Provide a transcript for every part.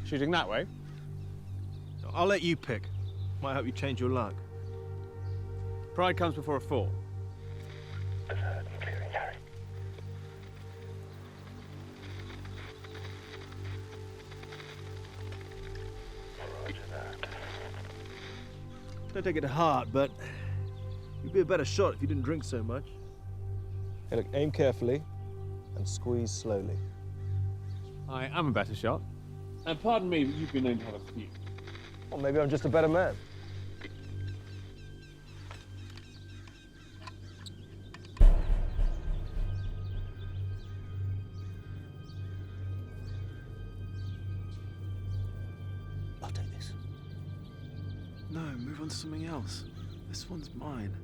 Shooting that way? I'll let you pick. Might help you change your luck. Pride comes before a fall. Don't take it to heart, but you'd be a better shot if you didn't drink so much. Hey, look, aim carefully and squeeze slowly. I am a better shot. And pardon me, but you've been known to have a few. Or maybe I'm just a better man. I'll take this. No, move on to something else. This one's mine.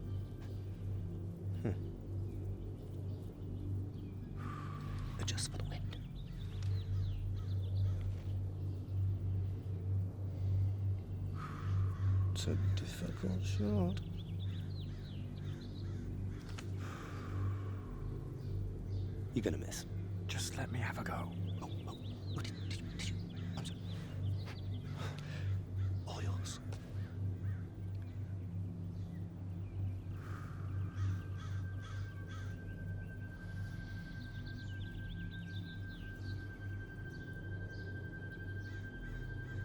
Adjust for the wind. It's a difficult shot. You're gonna miss. Just let me have a go. Oh, did you? I'm sorry. All yours.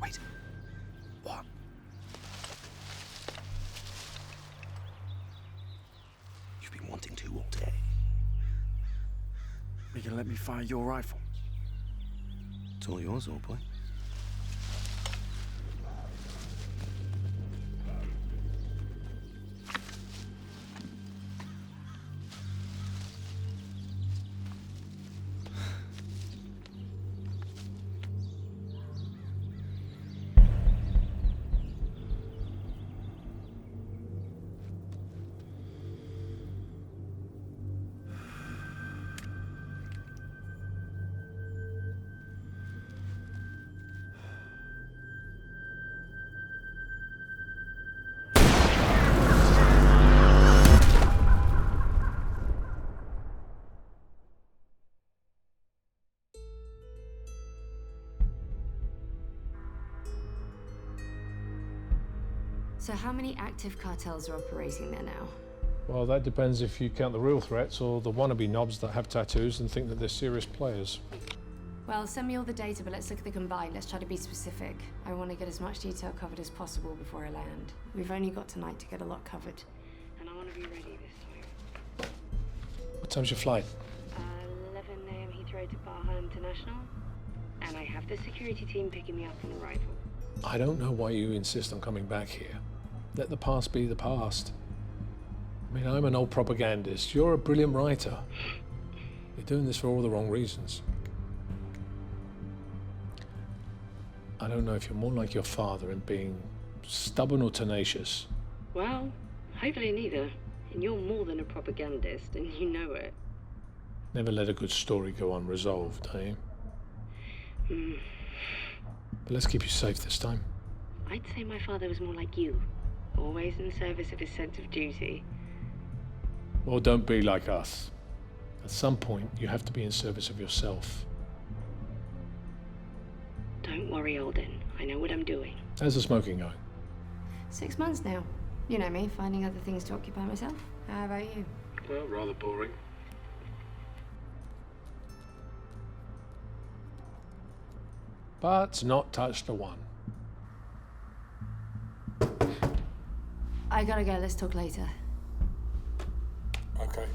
Wait. What? You've been wanting to all day. You gonna let me fire your rifle? It's all yours, old boy. So how many active cartels are operating there now? Well, that depends if you count the real threats or the wannabe knobs that have tattoos and think that they're serious players. Well, send me all the data, but let's look at the combined. Let's try to be specific. I want to get as much detail covered as possible before I land. We've only got tonight to get a lot covered. And I want to be ready this time. What time's your flight? 11 a.m. Heathrow to Baja International. And I have the security team picking me up on arrival. I don't know why you insist on coming back here. Let the past be the past. I mean, I'm an old propagandist. You're a brilliant writer. You're doing this for all the wrong reasons. I don't know if you're more like your father in being stubborn or tenacious. Well, hopefully neither. And you're more than a propagandist, and you know it. Never let a good story go unresolved, eh? But let's keep you safe this time. I'd say my father was more like you. Always in service of his sense of duty. Or don't be like us. At some point, you have to be in service of yourself. Don't worry, Alden. I know what I'm doing. How's the smoking going? 6 months now. You know me, finding other things to occupy myself. How about you? Well, rather boring. But not touched a one. I gotta go. Let's talk later. Okay.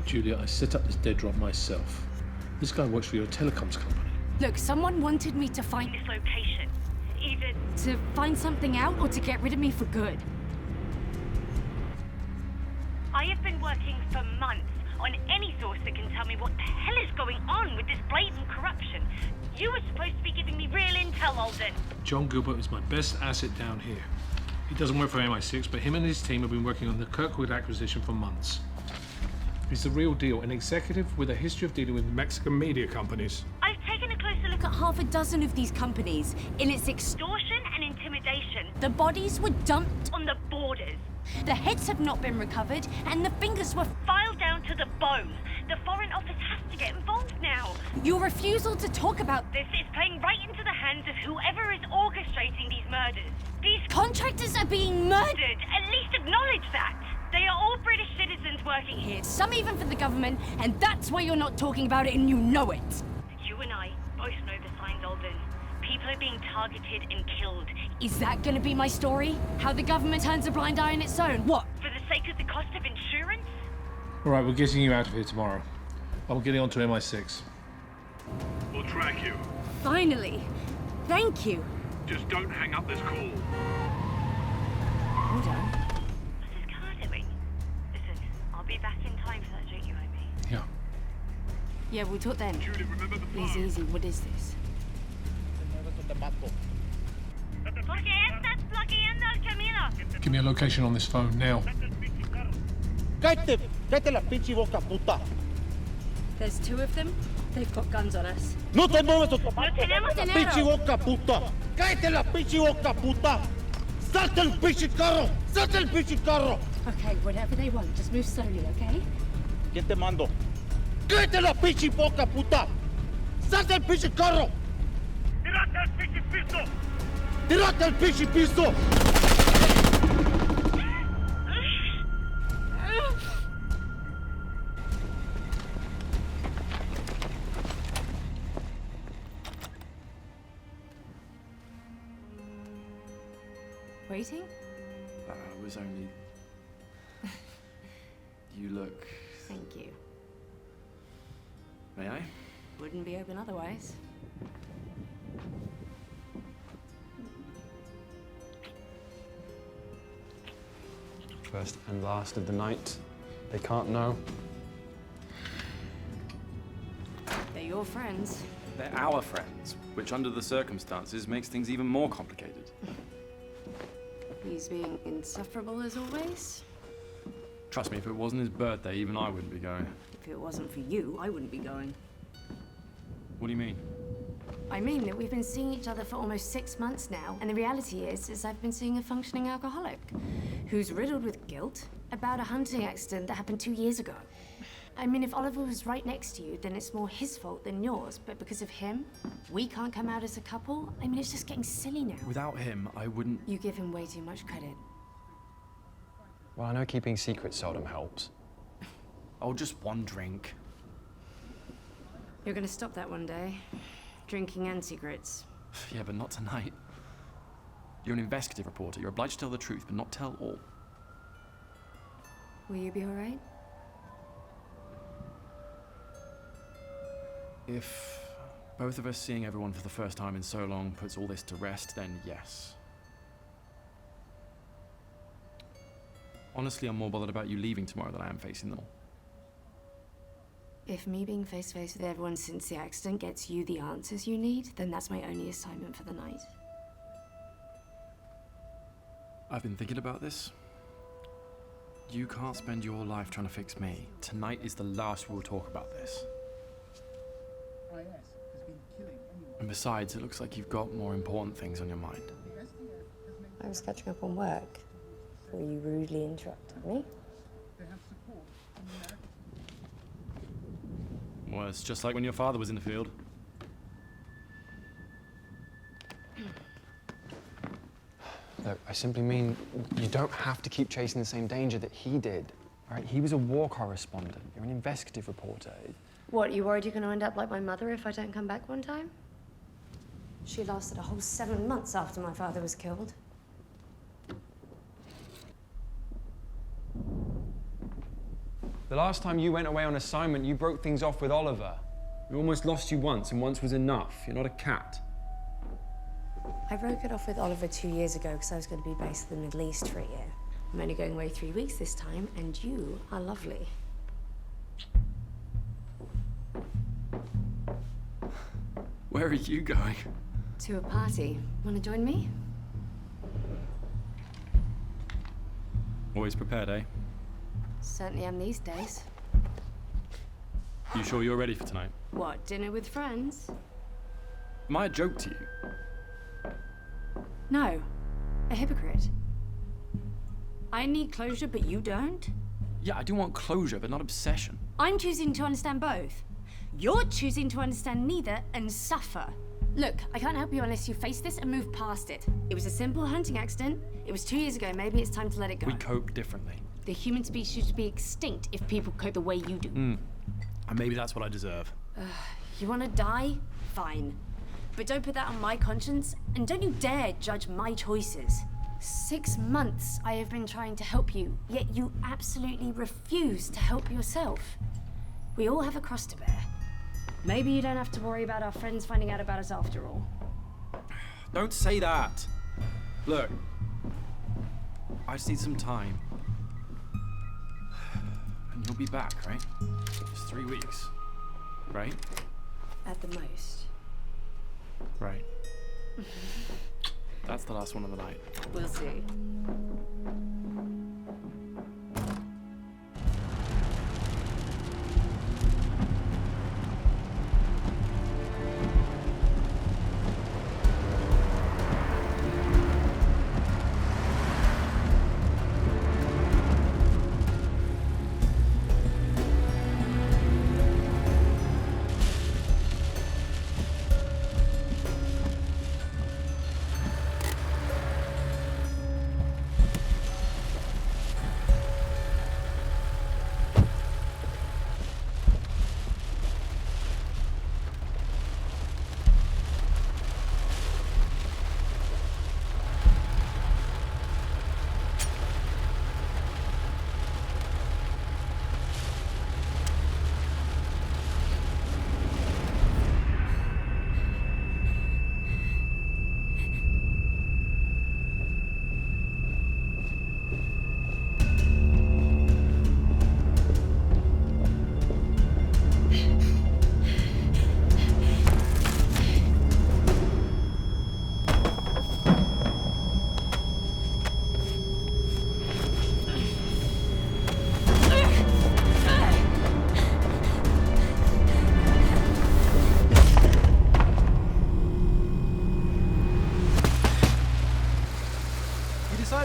Julia, I set up this dead drop myself. This guy works for your telecoms company. Look, someone wanted me to find this location. Either to find something out or to get rid of me for good. I have been working for months on any source that can tell me what the hell is going on with this blatant corruption. You were supposed to be giving me real intel, Alden. John Gilbert is my best asset down here. He doesn't work for MI6, but him and his team have been working on the Kirkwood acquisition for months. He's the real deal, an executive with a history of dealing with Mexican media companies. I've taken a closer look at half a dozen of these companies, and it's extortion and intimidation. The bodies were dumped on the borders. The heads have not been recovered, and the fingers were filed down to the bone. The Foreign Office has to get involved now. Your refusal to talk about this is playing right into the hands of whoever is orchestrating these murders. These contractors are being murdered. At least acknowledge that. They are all British citizens working here, some even for the government, and that's why you're not talking about it, and you know it. You and I both know the signs, Alden. People are being targeted and killed. Is that gonna be my story? How the government turns a blind eye on its own? What, for the sake of the cost of insurance? All right, we're getting you out of here tomorrow. I'm getting onto MI6. We'll track you. Finally. Thank you. Just don't hang up this call. Hold on. This is car doing. Listen, I'll be back in time for that drink you owe me. Yeah. Yeah, we'll talk then. Julie, remember the Easy, phone. easy. What is this? Give me a location on this phone now. Cállate la pinche boca, puta. There's two of them. They've got guns on us. No te mueves automático. tenemos La dinero. pinche boca, puta. Cállate la pinche boca, puta. Salte el pinche carro. Salte el pinche carro. Okay, whatever they want. Just move slowly, okay? ¿Quién te mando? Cállate la pinche boca, puta. Salte el pinche carro. Tirate al pinche piso. Tírate al pinche piso. Waiting? I was only... You look... Thank you. May I? Wouldn't be open otherwise. First and last of the night. They can't know. They're your friends. They're our friends, which under the circumstances makes things even more complicated. He's being insufferable as always. Trust me, if it wasn't his birthday, even I wouldn't be going. If it wasn't for you, I wouldn't be going. What do you mean? I mean that we've been seeing each other for almost 6 months now, and the reality is I've been seeing a functioning alcoholic who's riddled with guilt about a hunting accident that happened 2 years ago. I mean, if Oliver was right next to you, then it's more his fault than yours, but because of him, we can't come out as a couple. I mean, it's just getting silly now. Without him, I wouldn't... You give him way too much credit. Well, I know keeping secrets seldom helps. Oh, just one drink. You're gonna stop that one day. Drinking and secrets. Yeah, but not tonight. You're an investigative reporter. You're obliged to tell the truth, but not tell all. Will you be all right? If both of us seeing everyone for the first time in so long puts all this to rest, then yes. Honestly, I'm more bothered about you leaving tomorrow than I am facing them all. If me being face-to-face with everyone since the accident gets you the answers you need, then that's my only assignment for the night. I've been thinking about this. You can't spend your life trying to fix me. Tonight is the last we'll talk about this. And besides, it looks like you've got more important things on your mind. I was catching up on work before you rudely interrupted me. Well, it's just like when your father was in the field. Look, I simply mean you don't have to keep chasing the same danger that he did. All right? He was a war correspondent. You're an investigative reporter. What, you worried you're going to end up like my mother if I don't come back one time? She lasted a whole 7 months after my father was killed. The last time you went away on assignment, you broke things off with Oliver. We almost lost you once, and once was enough. You're not a cat. I broke it off with Oliver 2 years ago because I was going to be based in the Middle East for a year. I'm only going away 3 weeks this time, and you are lovely. Where are you going? To a party. Want to join me? Always prepared, eh? Certainly am these days. You sure you're ready for tonight? What, dinner with friends? Am I a joke to you? No. A hypocrite. I need closure, but you don't? Yeah, I do want closure, but not obsession. I'm choosing to understand both. You're choosing to understand neither and suffer. Look, I can't help you unless you face this and move past it. It was a simple hunting accident. It was 2 years ago. Maybe it's time to let it go. We cope differently. The human species would be extinct if people cope the way you do. And maybe that's what I deserve. You want to die? Fine. But don't put that on my conscience, and don't you dare judge my choices. 6 months I have been trying to help you, yet you absolutely refuse to help yourself. We all have a cross to bear. Maybe you don't have to worry about our friends finding out about us after all. Don't say that. Look, I just need some time. And you'll be back, right? Just 3 weeks, right? At the most. Right. That's the last one of the night. We'll see.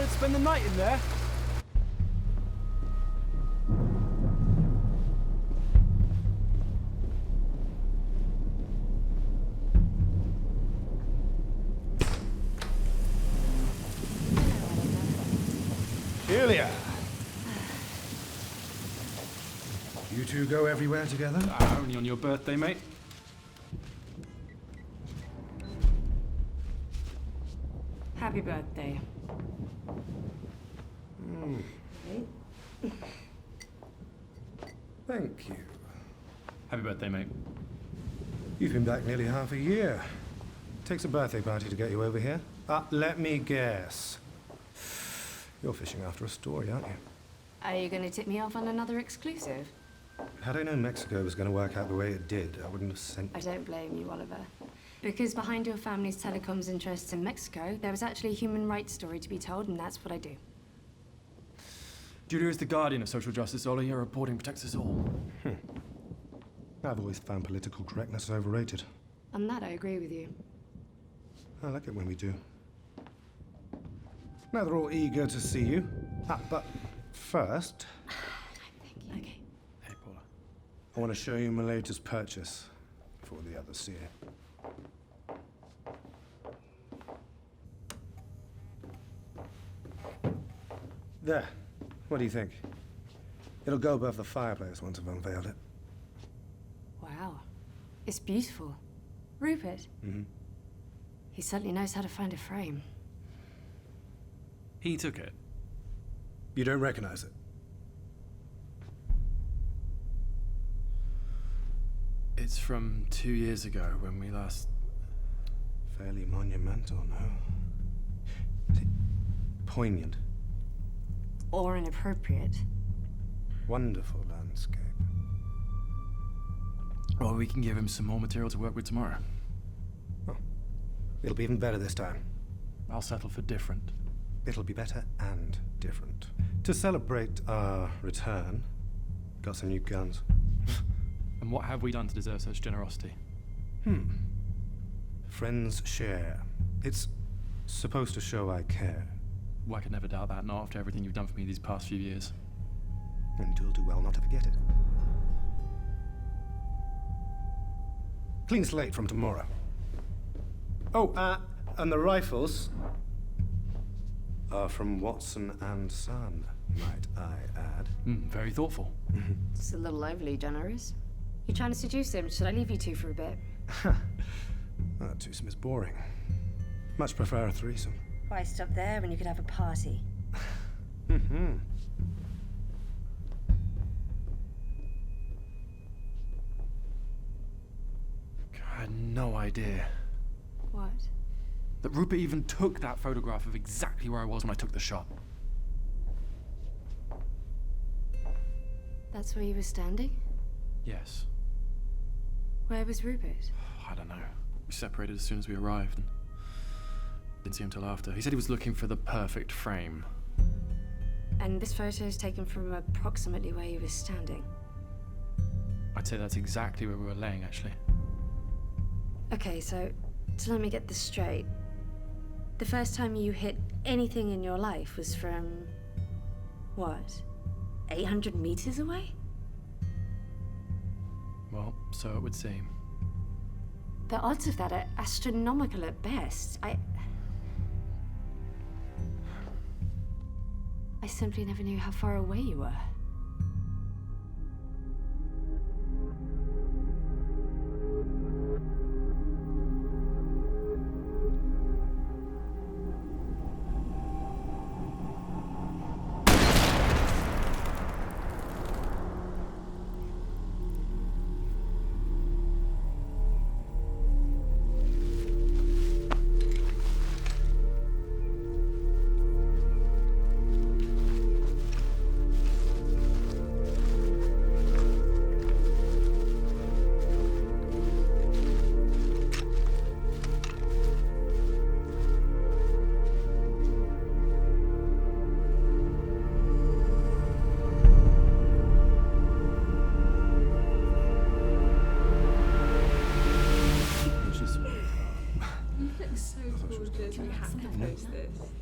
Spend the night in there? Julia! You two go everywhere together? Only on your birthday, mate. Happy birthday. Thank you. Happy birthday, mate. You've been back nearly half a year. Takes a birthday party to get you over here. Let me guess. You're fishing after a story, aren't you? Are you going to tip me off on another exclusive? Had I known Mexico was going to work out the way it did, I wouldn't have sent... I don't blame you, Oliver. Because behind your family's telecoms interests in Mexico, there was actually a human rights story to be told, and that's what I do. Julia is the guardian of social justice, Ollie. Her reporting protects us all. I've always found political correctness overrated. On that, I agree with you. I like it when we do. Now they're all eager to see you. But first... Okay. Hey, Paula. I want to show you my latest purchase before the others see it. There. What do you think? It'll go above the fireplace once I've unveiled it. Wow. It's beautiful. Rupert? Mm-hmm. He certainly knows how to find a frame. He took it. You don't recognize it? It's from 2 years ago when we last... Fairly monumental, no? Is it poignant? Or inappropriate. Wonderful landscape. Well, we can give him some more material to work with tomorrow. It'll be even better this time. I'll settle for different. It'll be better and different. To celebrate our return, got some new guns. And what have we done to deserve such generosity? Friends share. It's supposed to show I care. Well, I could never doubt that, not after everything you've done for me these past few years. And you'll do well not to forget it. Clean slate from tomorrow. Oh, and the rifles are from Watson and Son, might I add. Very thoughtful. It's a little overly generous. You trying to seduce him? Should I leave you two for a bit? That twosome is boring. Much prefer a threesome. Why stop there when you could have a party? I had no idea What? that Rupert even took that photograph of exactly where I was when I took the shot. That's where you were standing? Yes. Where was Rupert? I don't know. We separated as soon as we arrived and didn't see him till after. He said he was looking for the perfect frame. And this photo is taken from approximately where you were standing. I'd say that's exactly where we were laying, actually. Okay, so let me get this straight. The first time you hit anything in your life was from, what, 800 meters away? Well, so it would seem. The odds of that are astronomical at best. I simply never knew how far away you were.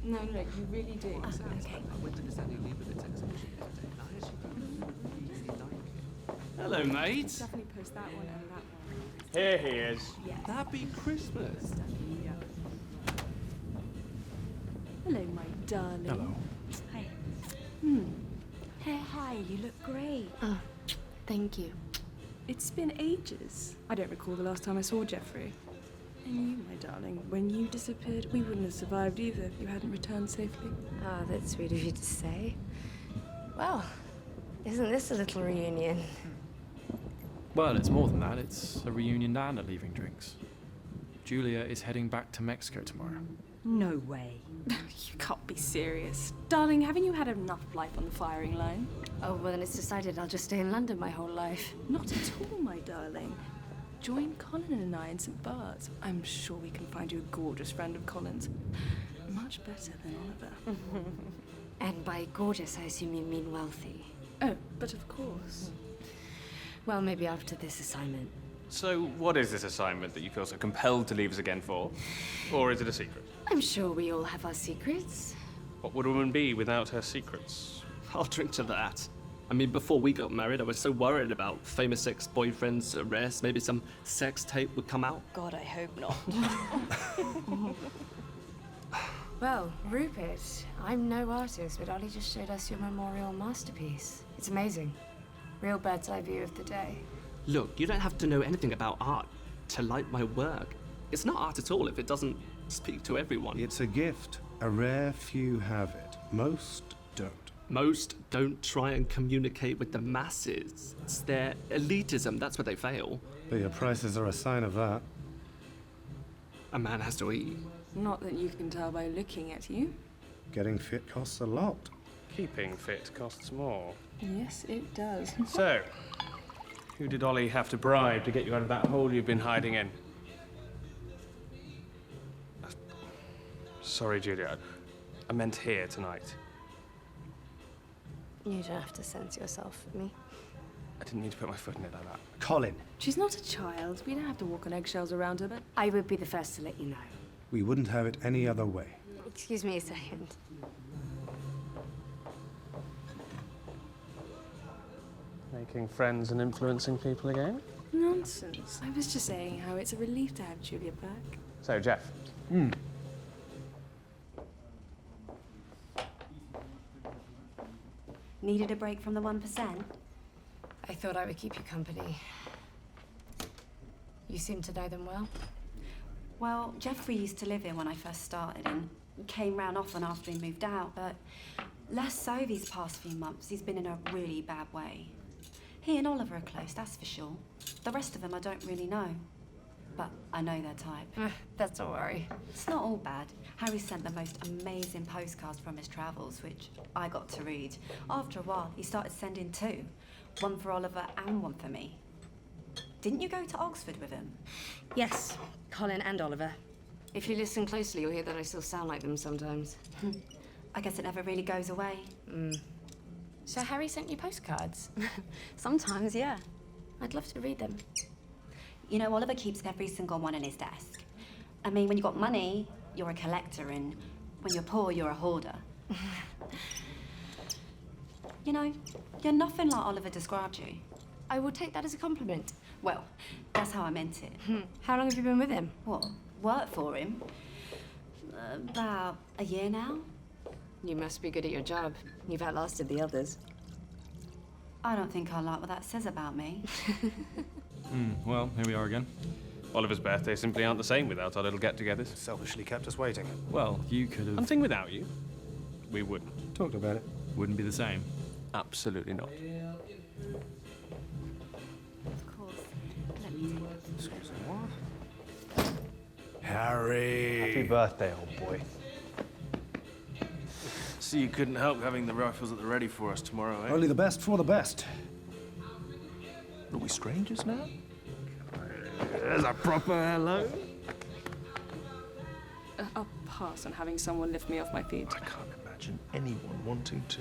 No, you really do. Okay. Hello, mate. Definitely post that one and that one. Here he is. Happy Christmas. Hello, my darling. Hello. Hi. Hey, hi, you look great. Oh, thank you. It's been ages. I don't recall the last time I saw Jeffrey. And you, my darling, when you disappeared, we wouldn't have survived either if you hadn't returned safely. Oh, that's sweet of you to say. Well, isn't this a little reunion? Well, it's more than that. It's a reunion and a leaving drinks. Julia is heading back to Mexico tomorrow. No way. You can't be serious. Darling, haven't you had enough life on the firing line? Oh, well, then it's decided I'll just stay in London my whole life. Not at all, my darling. Join Colin and I in St. Bart's. I'm sure we can find you a gorgeous friend of Colin's. Much better than Oliver. And by gorgeous, I assume you mean wealthy. Oh, but of course. Well, maybe after this assignment. So, what is this assignment that you feel so compelled to leave us again for? Or is it a secret? I'm sure we all have our secrets. What would a woman be without her secrets? I'll drink to that. I mean, before we got married, I was so worried about famous ex-boyfriend's arrest. Maybe some sex tape would come out. God, I hope not. Well, Rupert, I'm no artist, but Ollie just showed us your memorial masterpiece. It's amazing. Real bird's eye view of the day. Look, you don't have to know anything about art to like my work. It's not art at all if it doesn't speak to everyone. It's a gift. A rare few have it. Most don't. Most don't try and communicate with the masses. It's their elitism, that's where they fail. But your prices are a sign of that. A man has to eat. Not that you can tell by looking at you. Getting fit costs a lot. Keeping fit costs more. Yes, it does. So, who did Ollie have to bribe to get you out of that hole you've been hiding in? Sorry, Julia. I meant here tonight. You don't have to censor yourself for me. I didn't mean to put my foot in it like that. Colin, She's not a child. We don't have to walk on eggshells around her, but I would be the first to let you know. we wouldn't have it any other way. Excuse me a second. Making friends and influencing people again? nonsense. I was just saying how it's a relief to have Julia back. So, Jeff. Needed a break from the 1%? I thought I would keep you company. You seem to know them well. Well, Jeffrey used to live here when I first started and came round often after he moved out, but less so these past few months. He's been in a really bad way. He and Oliver are close, that's for sure. The rest of them I don't really know. But I know their type. That's a worry. It's not all bad. Harry sent the most amazing postcards from his travels, which I got to read. After a while, he started sending two. One for Oliver and one for me. Didn't you go to Oxford with him? Yes, Colin and Oliver. If you listen closely, you'll hear that I still sound like them sometimes. I guess it never really goes away. So Harry sent you postcards? Sometimes, yeah. I'd love to read them. You know, Oliver keeps every single one in his desk. I mean, when you've got money, you're a collector, and when you're poor, you're a hoarder. You know, you're nothing like Oliver described you. I will take that as a compliment. Well, that's how I meant it. How long have you been with him? What? Worked for him? About a year now. You must be good at your job. You've outlasted the others. I don't think I like what that says about me. Well, here we are again. Oliver's birthdays simply aren't the same without our little get-togethers. Selfishly kept us waiting. Well, you could have... Hunting without you? We wouldn't. Talked about it. Wouldn't be the same. Absolutely not. Of course. Let me take it. Excuse me, what? Harry! Happy birthday, old boy. See, you couldn't help having the rifles at the ready for us tomorrow, eh? Only the best for the best. Are we strangers now? There's a proper hello. I'll pass on having someone lift me off my feet. I can't imagine anyone wanting to.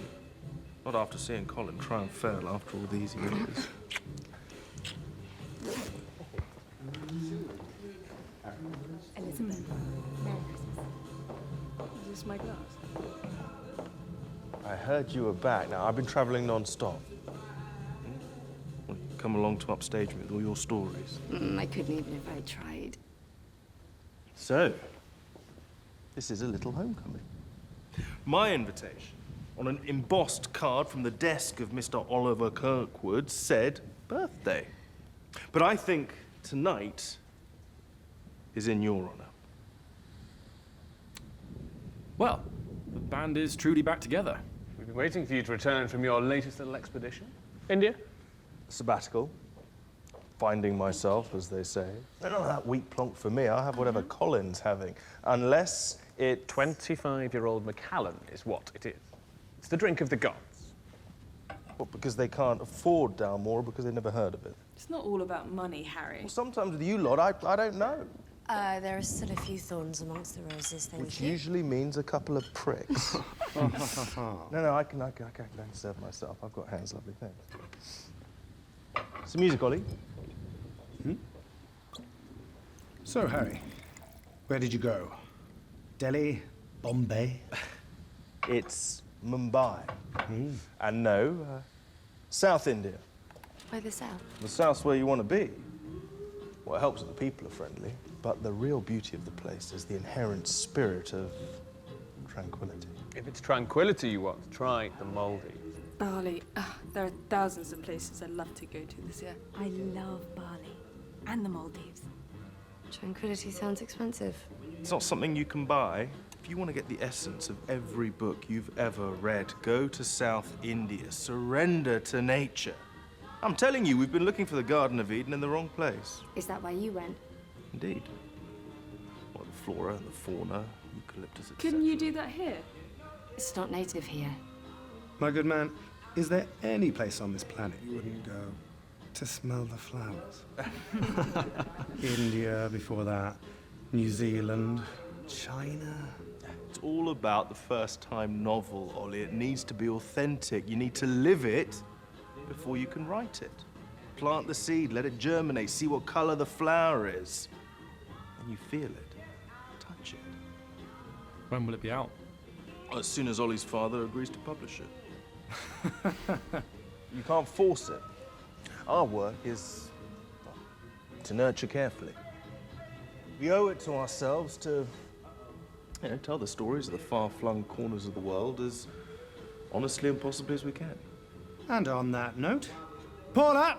Not after seeing Colin try and fail after all these years. Elizabeth. Merry Christmas. Is this my glass? I heard you were back. Now, I've been travelling non-stop. Come along to upstage me with all your stories. I couldn't even if I tried. So, this is a little homecoming. My invitation, on an embossed card from the desk of Mr. Oliver Kirkwood, said birthday. But I think tonight is in your honour. Well, the band is truly back together. We've been waiting for you to return from your latest little expedition. India? Sabbatical. Finding myself, as they say. None of that weak plonk for me. I'll have whatever Colin's having. Unless it... 25-year-old Macallan is what it is. It's the drink of the gods. What, because they can't afford Dalmore, or because they never heard of it? It's not all about money, Harry. Well, sometimes with you lot, I don't know. There are still a few thorns amongst the roses, thank Which you. usually means a couple of pricks. No, I can serve myself. I've got hands, lovely, thanks. Some music, Ollie. So, Harry, where did you go? Delhi? Bombay? It's Mumbai. And no, South India. Why the south? The South's where you want to be. Well, it helps that the people are friendly, but the real beauty of the place is the inherent spirit of tranquility. If it's tranquility you want, try the Maldives. Bali. There are thousands of places I'd love to go to this year. I love Bali. And the Maldives. Tranquility sounds expensive. It's not something you can buy. If you want to get the essence of every book you've ever read, go to South India. Surrender to nature. I'm telling you, we've been looking for the Garden of Eden in the wrong place. Is that why you went? Indeed. Well, the flora and the fauna, eucalyptus, etc. Couldn't you do that here? It's not native here. My good man, is there any place on this planet you wouldn't go to smell the flowers? India before that, New Zealand, China. not all about the first-time novel, Ollie. It needs to be authentic. You need to live it before you can write it. Plant the seed, let it germinate, see what color the flower is. And you feel it, touch it. When will it be out? As soon as Ollie's father agrees to publish it. You can't force it. Our work is to nurture carefully. We owe it to ourselves to, tell the stories of the far-flung corners of the world as honestly and possibly as we can. And on that note, Paula!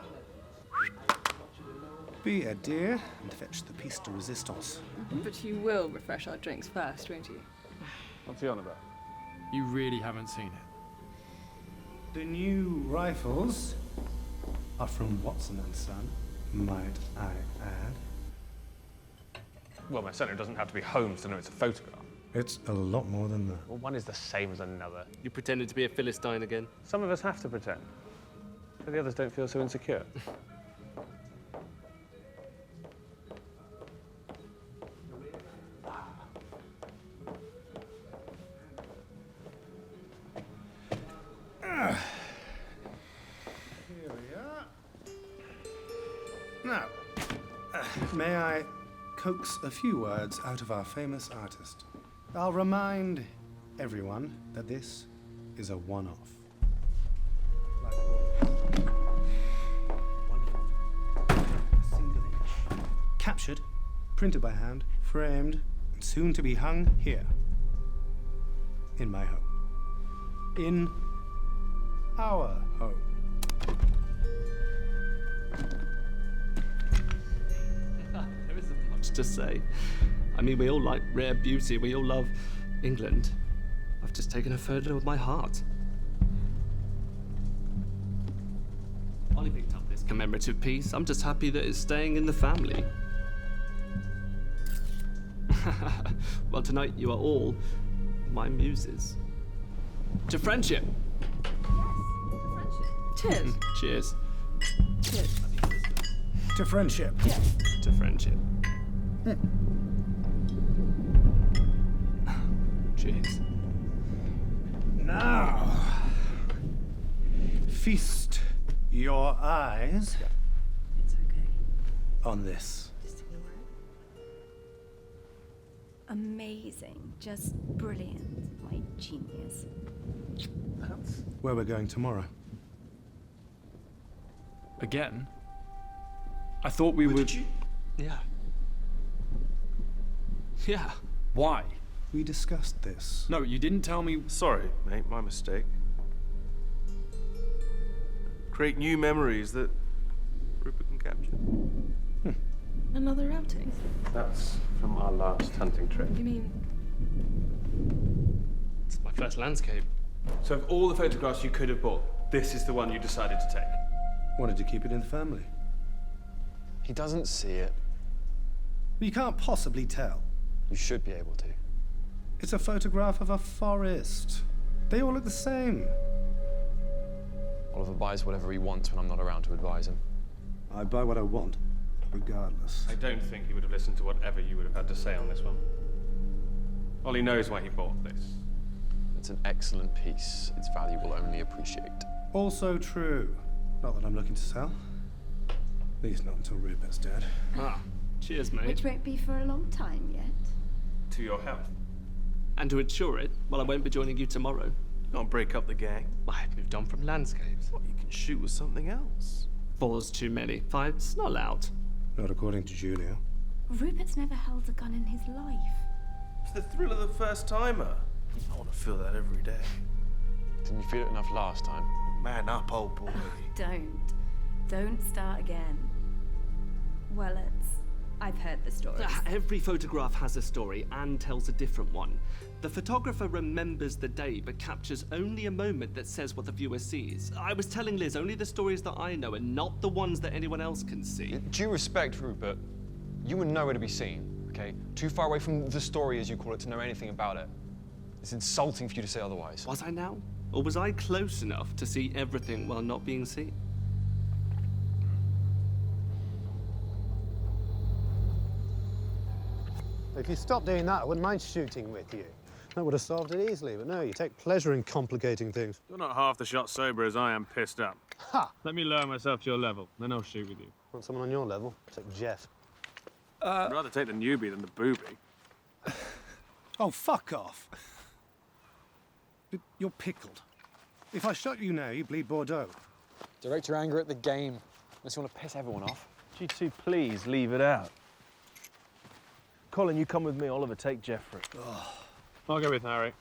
Be a dear and fetch the piece de resistance. But you will refresh our drinks first, won't you? What's he on about? You really haven't seen it. The new rifles are from Watson and Son, might I add. Well, it certainly doesn't have to be Holmes to know it's a photograph. It's a lot more than that. Well, one is the same as another. You pretended to be a Philistine again. Some of us have to pretend, so the others don't feel so insecure. Here we are. Now, may I coax a few words out of our famous artist? I'll remind everyone that this is a one-off. Wonderful. A single image. Captured, printed by hand, framed, and soon to be hung here. In my home. In our home. There isn't much to say. I mean, we all like rare beauty. We all love England. I've just taken a photo with my heart. Ollie picked up this commemorative piece. I'm just happy that it's staying in the family. Well, tonight you are all my muses. To friendship. Cheers. Cheers. Cheers. To friendship. To friendship. Cheers. Now, feast your eyes It's okay. on this. Just ignore it. Amazing. Just brilliant. My genius. Where we're going tomorrow. Again? I thought we would. Yeah. Yeah. Why? We discussed this. No, you didn't tell me. Sorry, mate, my mistake. Create new memories that Rupert can capture. Another outing? That's from our last hunting trip. You mean It's my first landscape. So of all the photographs you could have bought, this is the one you decided to take. Wanted to keep it in the family. He doesn't see it. You can't possibly tell. You should be able to. It's a photograph of a forest. They all look the same. Oliver buys whatever he wants when I'm not around to advise him. I buy what I want, regardless. I don't think he would have listened to whatever you would have had to say on this one. Ollie knows why he bought this. It's an excellent piece. Its value will only appreciate. Also true. Not that I'm looking to sell. At least not until Rupert's dead. Ah, cheers, mate. Which won't be for a long time yet. To your health. And to ensure it, well, I won't be joining you tomorrow. Can't break up the gang. I've moved on from landscapes. What, you can shoot with something else. 4's too many. 5's not allowed. Not according to Julia. Rupert's never held a gun in his life. It's the thrill of the first-timer. I want to feel that every day. Didn't you feel it enough last time? Man up, old boy. Don't start again. Well, I've heard the stories. Every photograph has a story and tells a different one. The photographer remembers the day but captures only a moment that says what the viewer sees. I was telling Liz only the stories that I know and not the ones that anyone else can see. Due respect, Rupert, you were nowhere to be seen, okay? Too far away from the story, as you call it, to know anything about it. It's insulting for you to say otherwise. Was I now? Or was I close enough to see everything while not being seen? If you stop doing that, I wouldn't mind shooting with you. I would have solved it easily, but no, you take pleasure in complicating things. You're not half the shot sober as I am pissed up. Ha! Let me lower myself to your level, then I'll shoot with you. Want someone on your level? Take Jeff. I'd rather take the newbie than the booby. Oh, fuck off. You're pickled. If I shot you now, you bleed Bordeaux. Direct your anger at the game, unless you want to piss everyone off. G2, please leave it out. Colin, you come with me. Oliver, take Jeffrey. I'll go with Harry.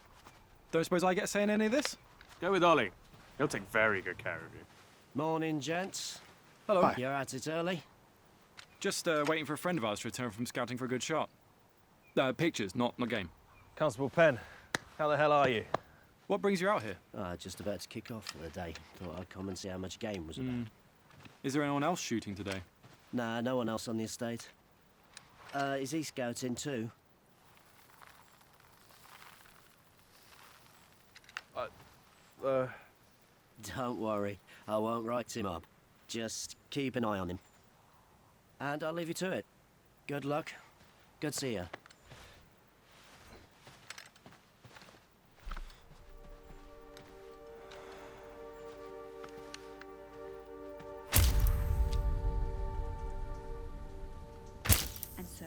Don't suppose I get a say in any of this? Go with Ollie. He'll take very good care of you. Morning, gents. Hello. Hi. You're at it early? Just waiting for a friend of ours to return from scouting for a good shot. Pictures, not game. Constable Penn, how the hell are you? What brings you out here? Just about to kick off for the day. Thought I'd come and see how much game was about. Is there anyone else shooting today? Nah, no one else on the estate. Is he scouting too? Don't worry, I won't write him up. Just keep an eye on him. And I'll leave you to it. Good luck. Good to see you. And so?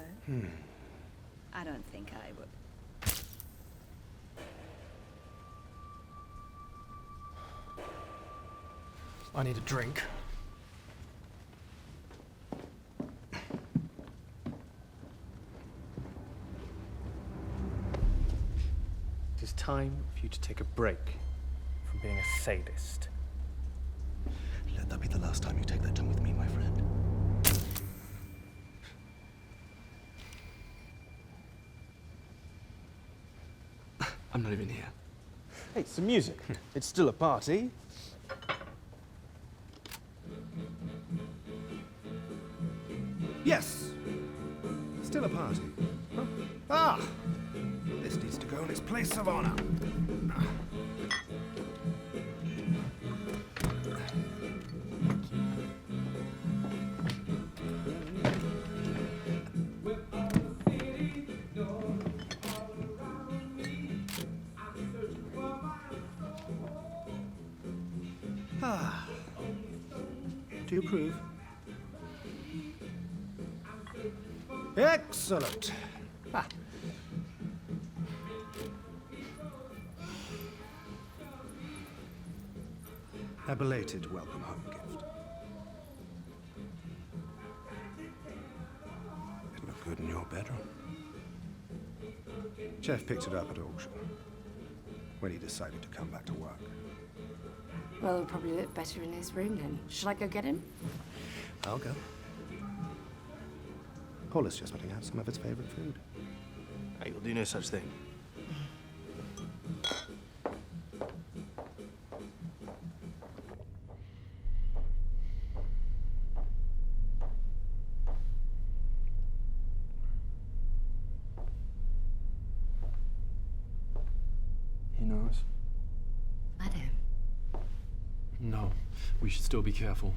I don't think I would. I need a drink. It is time for you to take a break from being a sadist. Let that be the last time you take that tone with me, my friend. I'm not even here. Hey, some music. It's still a party. Yes! Still a party. Huh? Ah! This needs to go in its place of honor. Ah. Do you approve? Excellent. Ah. A belated welcome home gift. It looked good in your bedroom. Jeff picked it up at auction when he decided to come back to work. Well, it'll probably look better in his room then. Shall I go get him? I'll go. Paula's just putting out some of its favorite food. Hey, you'll do no such thing. He knows. Let him. No, we should still be careful.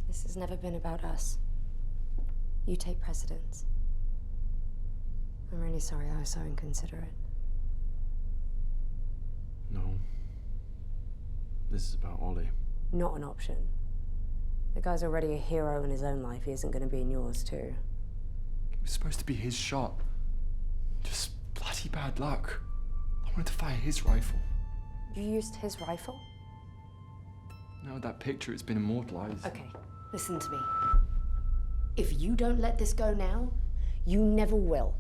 This has never been about us. You take precedence. I'm really sorry I was so inconsiderate. No. This is about Ollie. Not an option. The guy's already a hero in his own life. He isn't going to be in yours, too. It was supposed to be his shot. Just bloody bad luck. I wanted to fire his rifle. You used his rifle? Now that picture, it's been immortalized. Okay, listen to me. If you don't let this go now, you never will.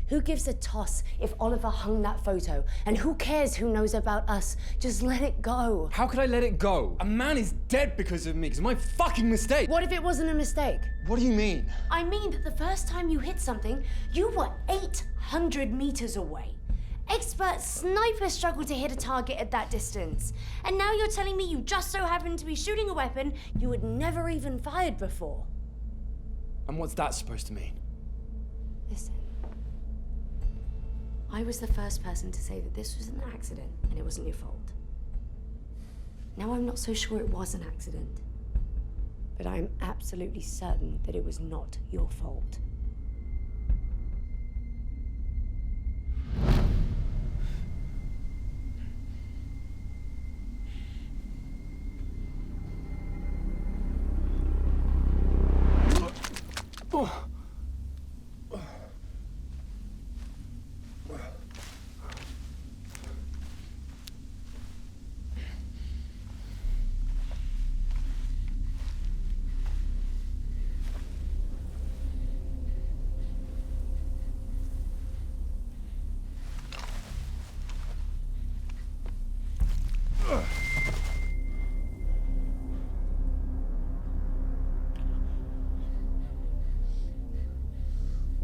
Who gives a toss if Oliver hung that photo? And who cares who knows about us? Just let it go. How could I let it go? A man is dead because of me, because of my fucking mistake. What if it wasn't a mistake? What do you mean? I mean that the first time you hit something, you were 800 meters away. Expert snipers struggle to hit a target at that distance. And now you're telling me you just so happened to be shooting a weapon you had never even fired before. And what's that supposed to mean? Listen. I was the first person to say that this was an accident and it wasn't your fault. Now I'm not so sure it was an accident. But I'm absolutely certain that it was not your fault. We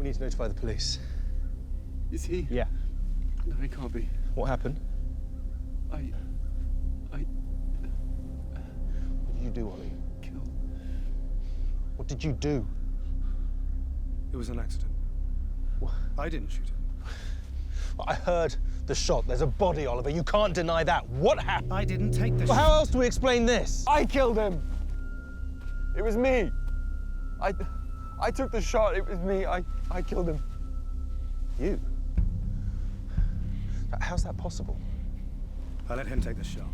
need to notify the police. Is he? Yeah. No, he can't be. What happened? I... What did you do, Ollie? Killed. What did you do? It was an accident. I didn't shoot him. I heard the shot. There's a body, Oliver. You can't deny that. What happened? I didn't take the Well, how else do we explain this? I killed him. It was me. I took the shot. It was me. I killed him. You? How's that possible? I let him take the shot.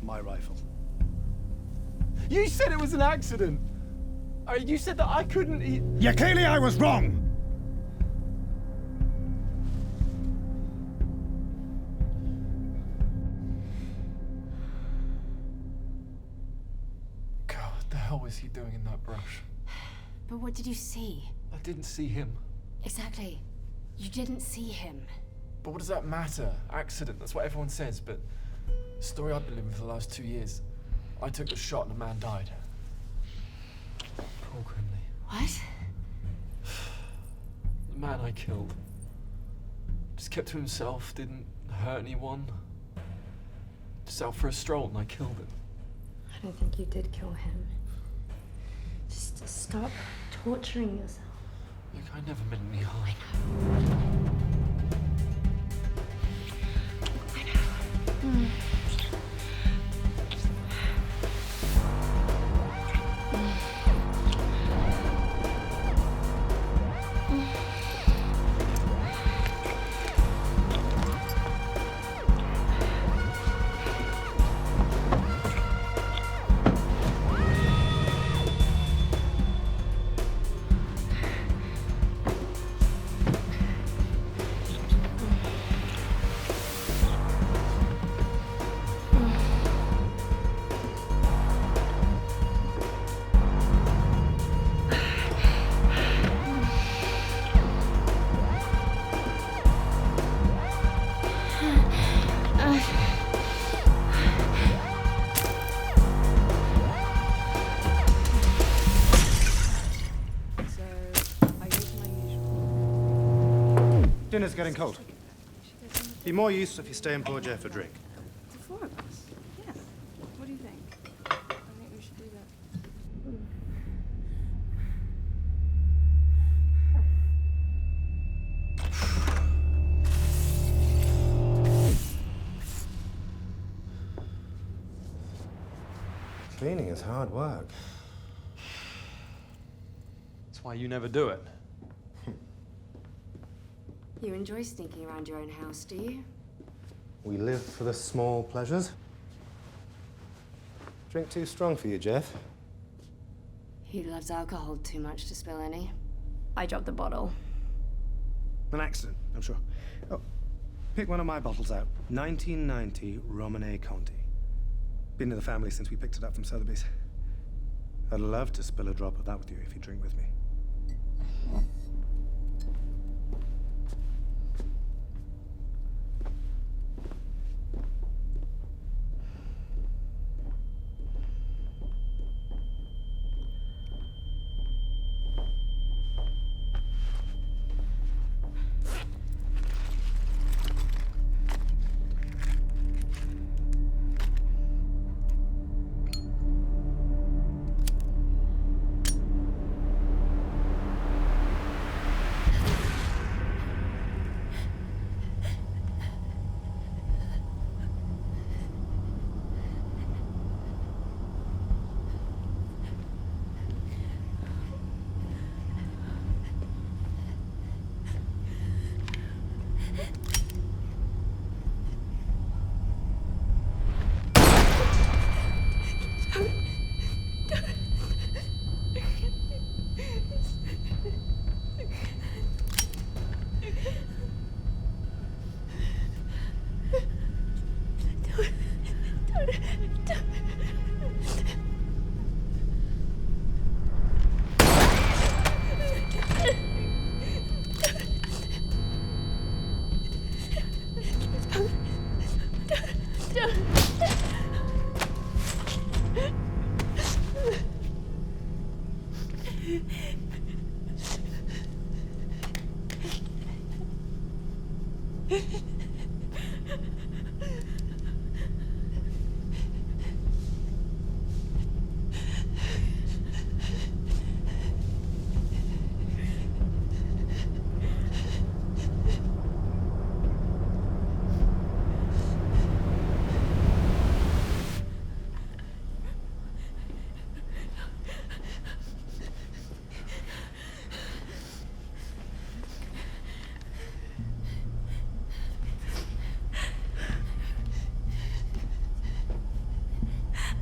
My rifle. You said it was an accident. You said that I couldn't eat. Yeah, clearly I was wrong. God, what the hell was he doing in that brush? But what did you see? I didn't see him. Exactly. You didn't see him. But what does that matter? Accident, that's what everyone says, but the story I've been living for the last 2 years, I took the shot and a man died. Poor Grimley. What? The man I killed. Just kept to himself, didn't hurt anyone. Just out for a stroll and I killed him. I don't think you did kill him. Just stop torturing yourself. Look, I never meant any harm. Dinner's getting cold. Be more use if you stay and pour Jeff a drink. The four of us? Yeah. What do you think? I think we should do that. Cleaning is hard work. That's why you never do it. You enjoy sneaking around your own house, do you? We live for the small pleasures. Drink too strong for you, Jeff. He loves alcohol too much to spill any. I dropped the bottle. An accident, I'm sure. Oh, pick one of my bottles out. 1990 Romane Conti. Been in the family since we picked it up from Sotheby's. I'd love to spill a drop of that with you if you drink with me.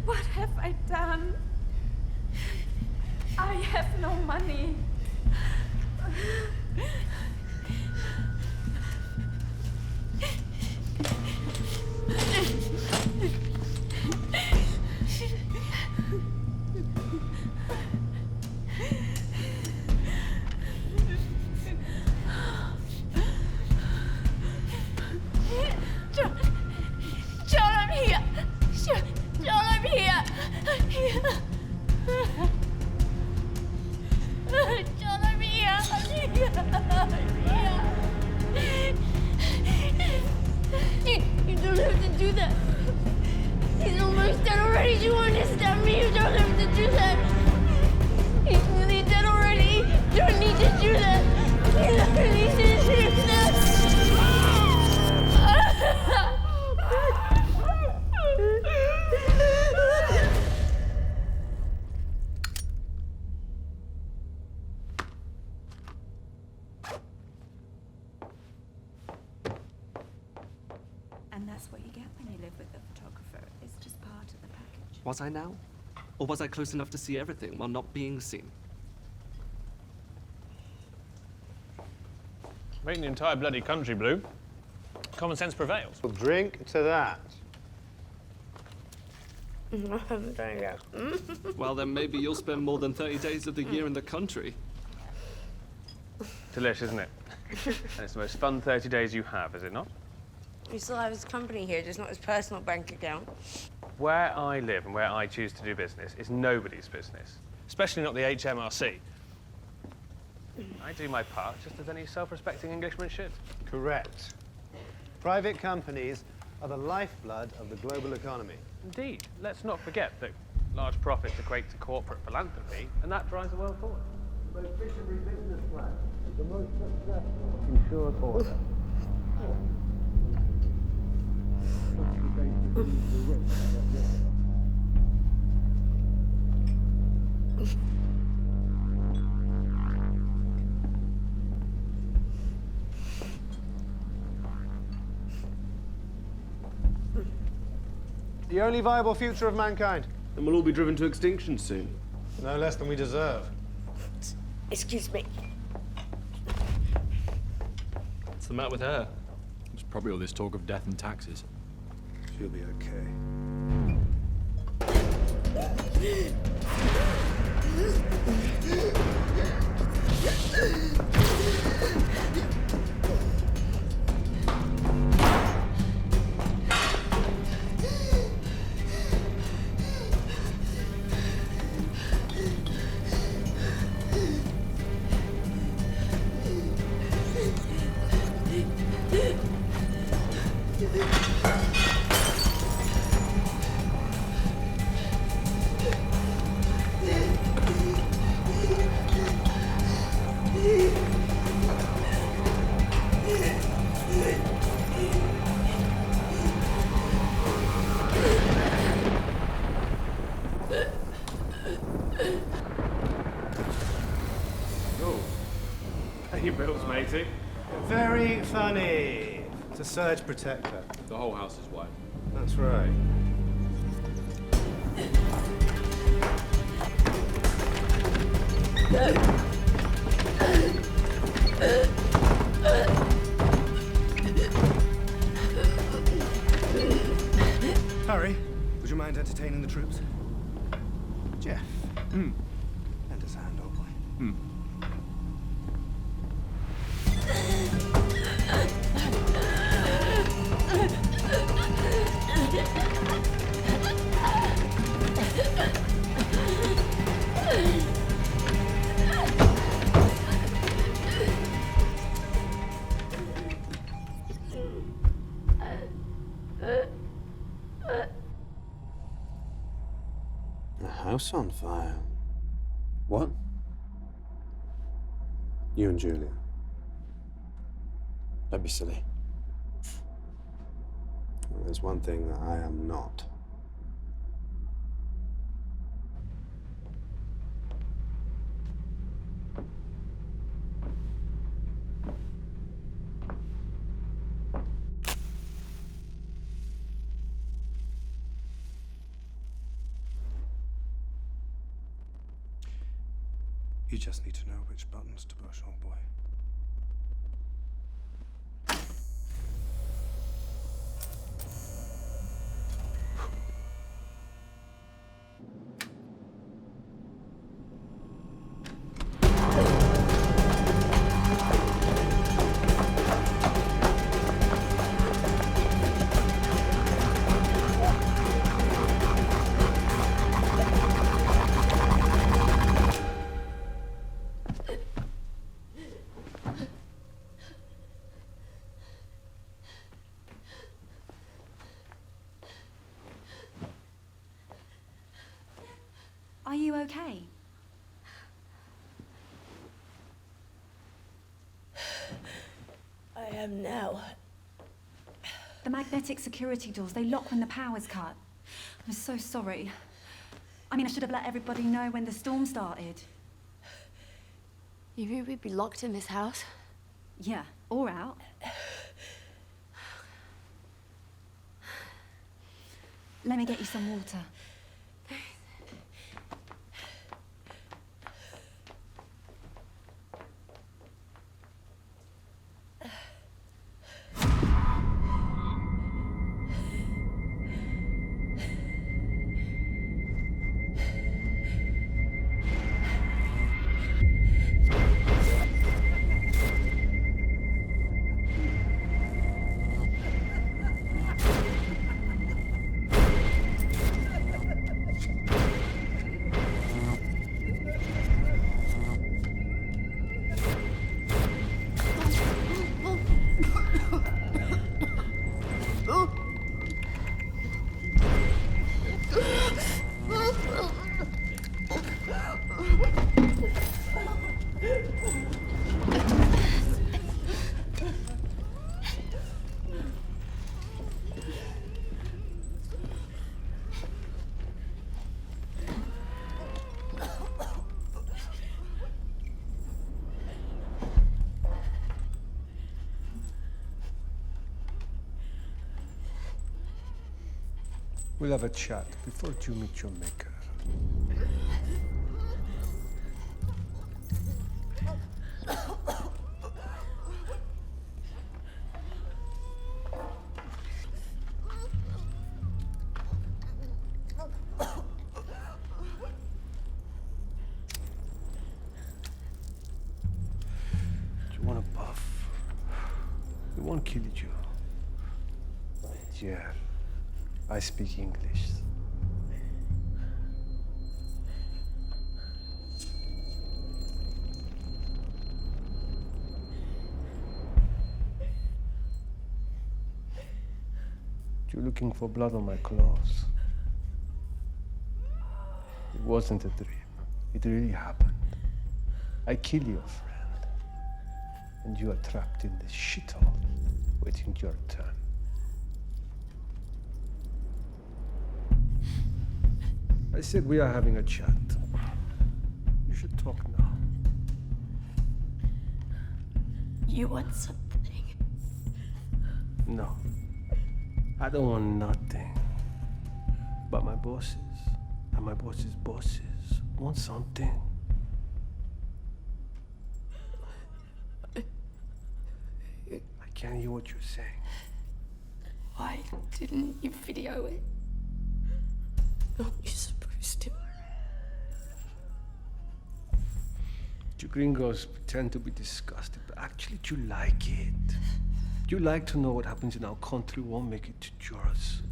What have I done? I have no money. John, I'm here. John, I'm here. I'm here. John, I'm here. I'm here. You don't have to do that. He's almost dead already. Do you understand me? You don't have to do that. He's really dead already. You don't need to do that. You don't need to do that. And that's what you get when you live with a photographer. It's just part of the package. Was I now? Or was I close enough to see everything while not being seen? Making the entire bloody country blue. Common sense prevails. Well, drink to that. I haven't done it yet. Well, then maybe you'll spend more than 30 days of the year in the country. Delish, isn't it? And it's the most fun 30 days you have, is it not? You still have his company here, just not his personal bank account. Where I live and where I choose to do business is nobody's business, especially not the HMRC. I do my part just as any self-respecting Englishman should. Correct. Private companies are the lifeblood of the global economy. Indeed. Let's not forget that large profits equate to corporate philanthropy, and that drives the world forward. The efficiency business plan is the most successful insured order. The only viable future of mankind. And we'll all be driven to extinction soon. No less than we deserve. Excuse me. What's the matter with her? It's probably all this talk of death and taxes. She'll be okay. Pay bills, matey. Very funny. It's a surge protector. The whole house is white. That's right. Harry, would you mind entertaining the troops? Jeff. Lend us a hand, old boy. house on fire. What? You and Julia? Don't be silly. Well, there's one thing that I am not. You just need to know which buttons to push, old boy. Are you okay? I am now. The magnetic security doors, they lock when the power's cut. I'm so sorry. I mean, I should have let everybody know when the storm started. You mean we'd be locked in this house? Yeah, or out. Let me get you some water. We'll have a chat before you meet your maker. You want a puff? We won't kill you. Yeah. I speak English. You're looking for blood on my clothes. It wasn't a dream. It really happened. I killed your friend. And you are trapped in this shithole, waiting your turn. I said we are having a chat. You should talk now. You want something? No. I don't want nothing. But my bosses and my boss's bosses want something. I can't hear what you're saying. Why didn't you video it? Aren't you supposed to? You gringos pretend to be disgusted, but actually you like it. You like to know what happens in our country won't make it to yours.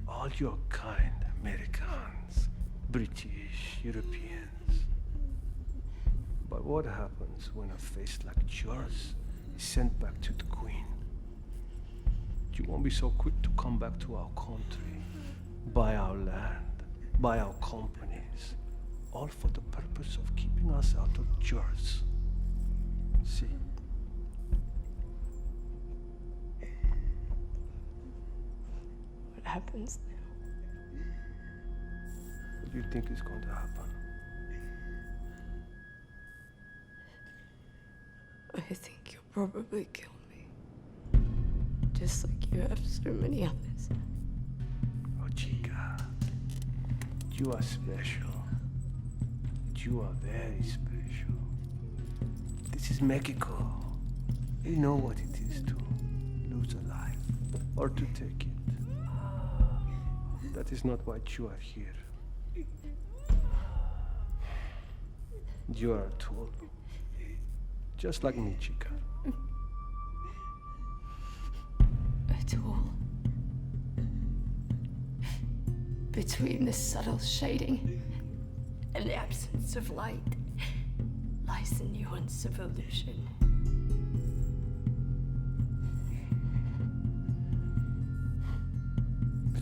All your kind, Americans, British, Europeans. But what happens when a face like yours is sent back to the Queen? You won't be so quick to come back to our country, buy our land, by our companies, all for the purpose of keeping us out of jails. See? What happens now? What do you think is going to happen? I think you'll probably kill me. Just like you have so many others. Oh, chica. You are special. You are very special. This is Mexico. You know what it is to lose a life or to take it. That is not why you are here. You are a tool. Just like me, chica. A tool. Between the subtle shading and the absence of light lies the nuance of illusion.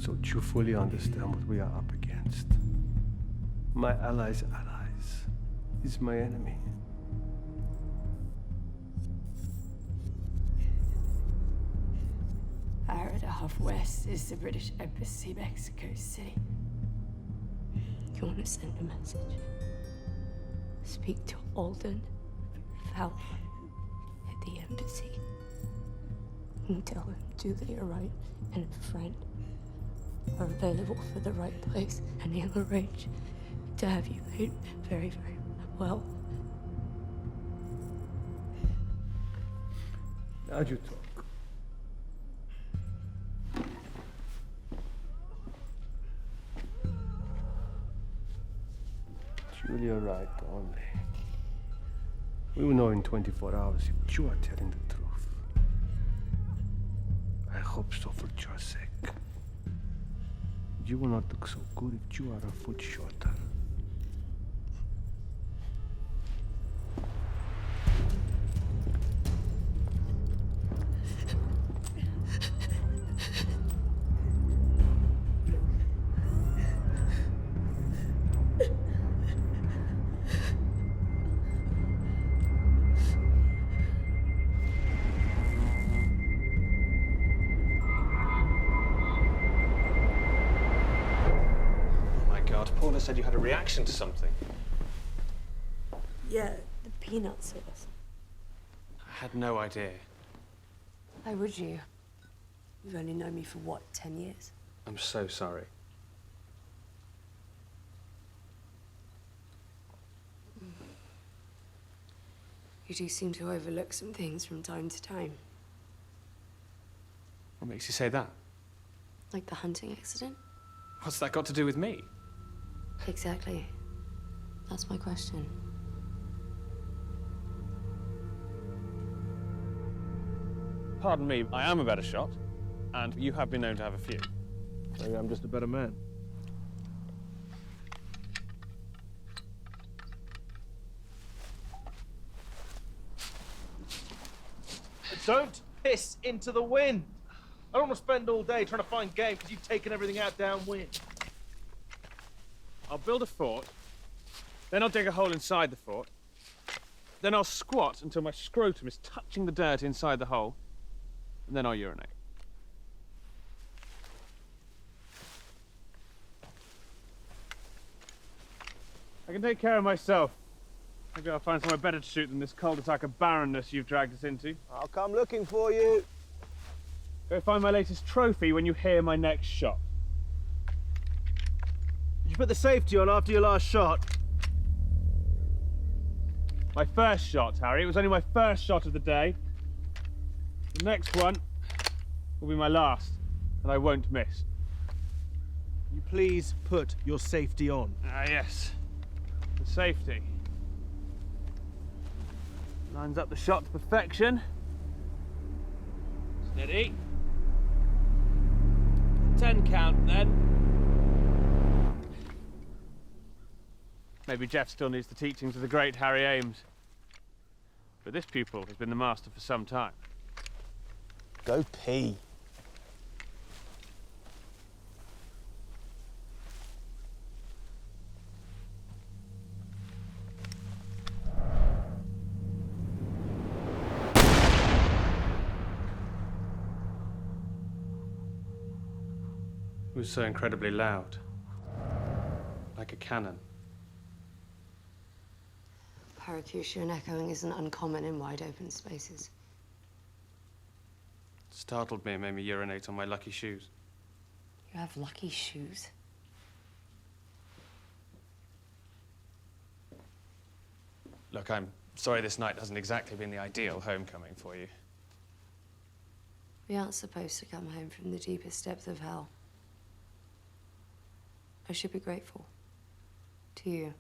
So you fully understand what we are up against. My allies' allies is my enemy. Aradahof West is the British Embassy, Mexico City. You want to send a message? Speak to Alden Fowler at the embassy. And tell him Julia Wright and a friend are available for the right place, and he'll arrange to have you made very, very well. Now you talk. Julia Wright only. We will know in 24 hours if you are telling the truth. I hope so for your sake. You will not look so good if you are a foot shorter. Paula said you had a reaction to something. Yeah, the peanut sauce. I had no idea. Why would you? You've only known me for what, 10 years? I'm so sorry. You do seem to overlook some things from time to time. What makes you say that? Like the hunting accident? What's that got to do with me? Exactly. That's my question. Pardon me, I am a better shot, and you have been known to have a few. Maybe I'm just a better man. Don't piss into the wind. I don't want to spend all day trying to find game because you've taken everything out downwind. I'll build a fort, then I'll dig a hole inside the fort, then I'll squat until my scrotum is touching the dirt inside the hole, and then I'll urinate. I can take care of myself. Maybe I'll find somewhere better to shoot than this cul-de-sac of barrenness you've dragged us into. I'll come looking for you. Go find my latest trophy when you hear my next shot. Did you put the safety on after your last shot? My first shot, Harry. It was only my first shot of the day. The next one will be my last, and I won't miss. You please put your safety on. Ah, yes. The safety. Lines up the shot to perfection. Steady. 10 count, then. Maybe Jeff still needs the teachings of the great Harry Ames. But this pupil has been the master for some time. Go pee. was so incredibly loud. Like a cannon. Paracution echoing isn't uncommon in wide open spaces. It startled me and made me urinate on my lucky shoes. You have lucky shoes. Look, I'm sorry this night hasn't exactly been the ideal homecoming for you. We aren't supposed to come home from the deepest depth of hell. I should be grateful. To you.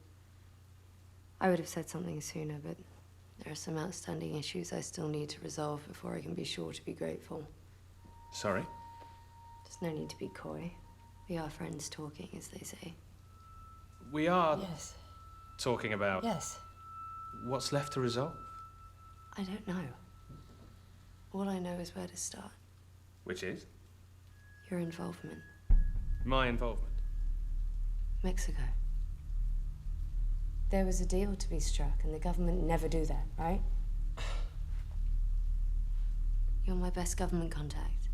I would have said something sooner, but there are some outstanding issues I still need to resolve before I can be sure to be grateful. Sorry? There's no need to be coy. We are friends talking, as they say. We are Yes. talking about Yes. what's left to resolve. I don't know. All I know is where to start. Which is? Your involvement. My involvement. Mexico. There was a deal to be struck, and the government never do that, right? You're my best government contact.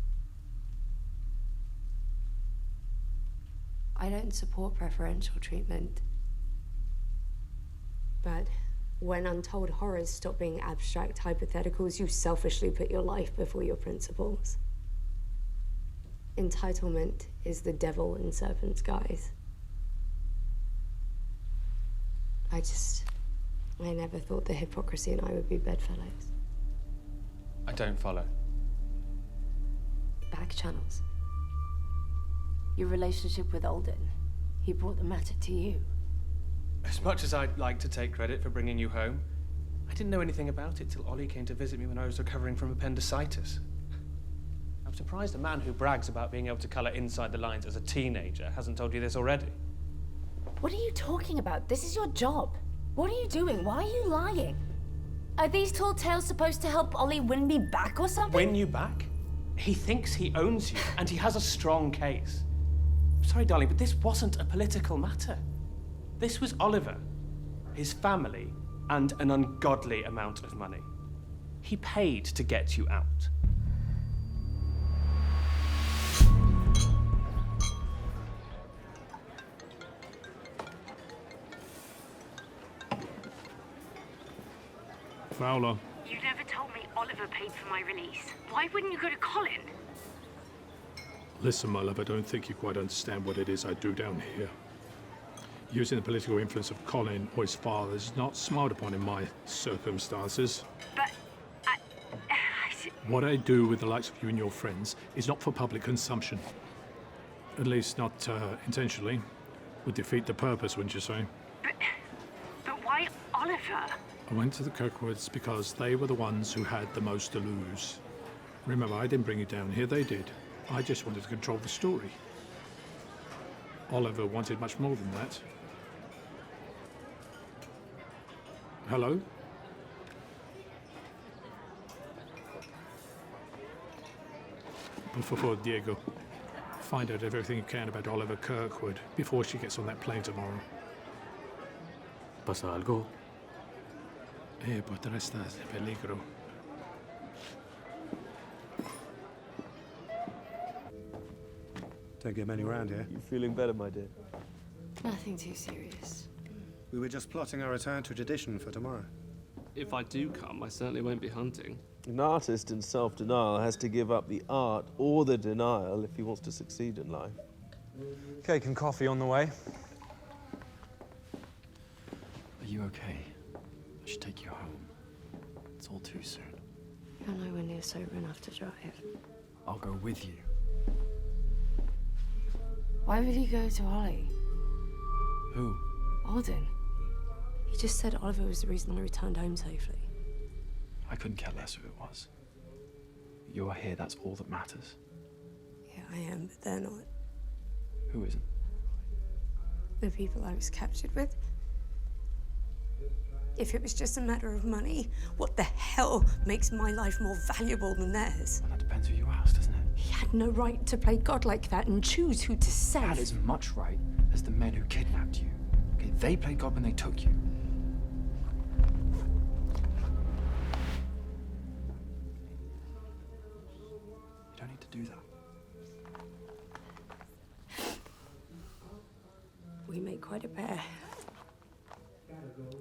I don't support preferential treatment. But when untold horrors stop being abstract hypotheticals, you selfishly put your life before your principles. Entitlement is the devil in serpent's guise. I never thought the hypocrisy and I would be bedfellows. I don't follow. Back channels. Your relationship with Alden. He brought the matter to you. As much as I'd like to take credit for bringing you home, I didn't know anything about it till Ollie came to visit me when I was recovering from appendicitis. I'm surprised a man who brags about being able to colour inside the lines as a teenager hasn't told you this already. What are you talking about? This is your job. What are you doing? Why are you lying? Are these tall tales supposed to help Ollie win me back or something? Win you back? He thinks he owns you, and he has a strong case. I'm sorry, darling, but this wasn't a political matter. This was Oliver, his family, and an ungodly amount of money. He paid to get you out. Fowler. You never told me Oliver paid for my release. Why wouldn't you go to Colin? Listen, my love, I don't think you quite understand what it is I do down here. Using the political influence of Colin or his father is not smart upon in my circumstances. But What I do with the likes of you and your friends is not for public consumption. At least not intentionally. Would defeat the purpose, wouldn't you say? But why Oliver? I went to the Kirkwoods because they were the ones who had the most to lose. Remember, I didn't bring you down here, they did. I just wanted to control the story. Oliver wanted much more than that. Hello? Por favor, Diego. Find out everything you can about Oliver Kirkwood before she gets on that plane tomorrow. ¿Pasa algo? Por atrás estás de peligro. Don't get many around here. You feeling better, my dear? Nothing too serious. We were just plotting our return to tradition for tomorrow. If I do come, I certainly won't be hunting. An artist in self-denial has to give up the art or the denial if he wants to succeed in life. Cake and coffee on the way. Are you okay? I should take you home. It's all too soon. You're nowhere near sober enough to drive. I'll go with you. Why would you go to Ollie? Who? Alden. He just said Oliver was the reason I returned home safely. I couldn't care less who it was. You're here, that's all that matters. Yeah, I am, but they're not. Who isn't? The people I was captured with. If it was just a matter of money, what the hell makes my life more valuable than theirs? Well, that depends who you ask, doesn't it? He had no right to play God like that and choose who to save. Had as much right as the men who kidnapped you. Okay, they played God when they took you. You don't need to do that. quite a pair.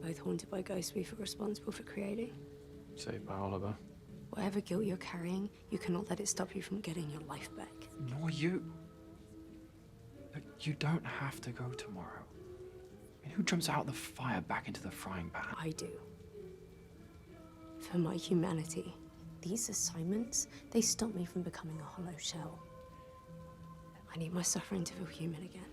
Both haunted by ghosts we feel responsible for creating. Saved by Oliver. Whatever guilt you're carrying, you cannot let it stop you from getting your life back. Nor you. Look, you don't have to go tomorrow. I mean, who jumps out of the fire back into the frying pan? I do. For my humanity, these assignments, they stop me from becoming a hollow shell. I need my suffering to feel human again.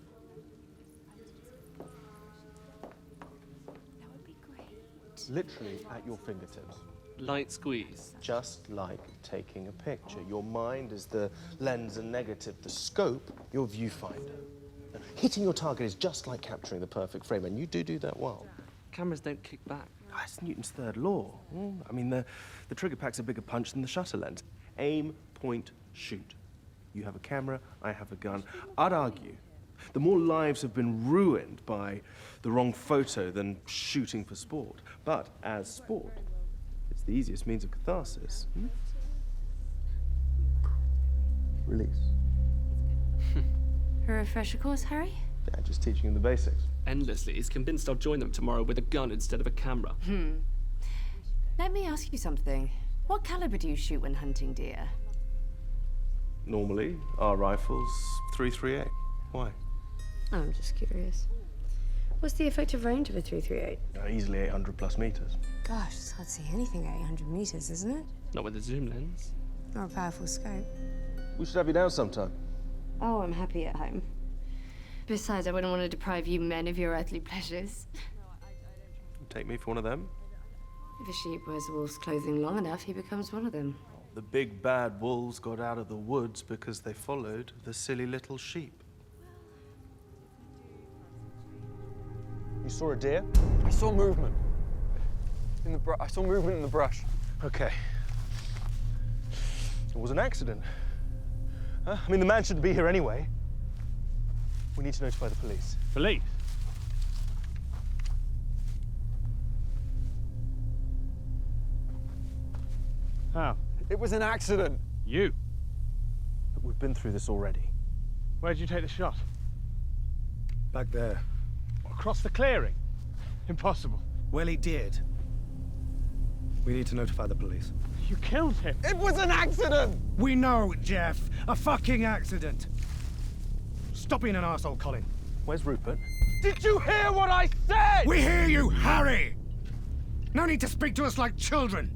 Literally at your fingertips. Light squeeze. Just like taking a picture. Your mind is the lens and negative, the scope, your viewfinder. And hitting your target is just like capturing the perfect frame, and you do that well. Cameras don't kick back. That's Newton's third law. I mean, the trigger pack's a bigger punch than the shutter lens. Aim, point, shoot. You have a camera, I have a gun. I'd argue the more lives have been ruined by the wrong photo than shooting for sport. But as sport, it's the easiest means of catharsis. Release. A refresher course, Harry? Yeah, just teaching him the basics. Endlessly. He's convinced I'll join them tomorrow with a gun instead of a camera. Let me ask you something. What caliber do you shoot when hunting deer? Normally, our rifles, .338. Why? I'm just curious. What's the effective range of a .338? Easily 800 plus meters. Gosh, it's hard to see anything at 800 meters, isn't it? Not with a zoom lens. Or a powerful scope. We should have you down sometime. Oh, I'm happy at home. Besides, I wouldn't want to deprive you men of your earthly pleasures. Take me for one of them. If a sheep wears wolf's clothing long enough, he becomes one of them. The big bad wolves got out of the woods because they followed the silly little sheep. You saw a deer? I saw movement. I saw movement in the brush. Okay. It was an accident. Huh? I mean, the man shouldn't be here anyway. We need to notify the police. Police? How? It was an accident. You? But we've been through this already. Where'd you take the shot? Back there. Across the clearing? Impossible. Well, he did. We need to notify the police. You killed him. It was an accident! We know, Jeff. A fucking accident. Stop being an arsehole, Colin. Where's Rupert? Did you hear what I said? We hear you, Harry! No need to speak to us like children.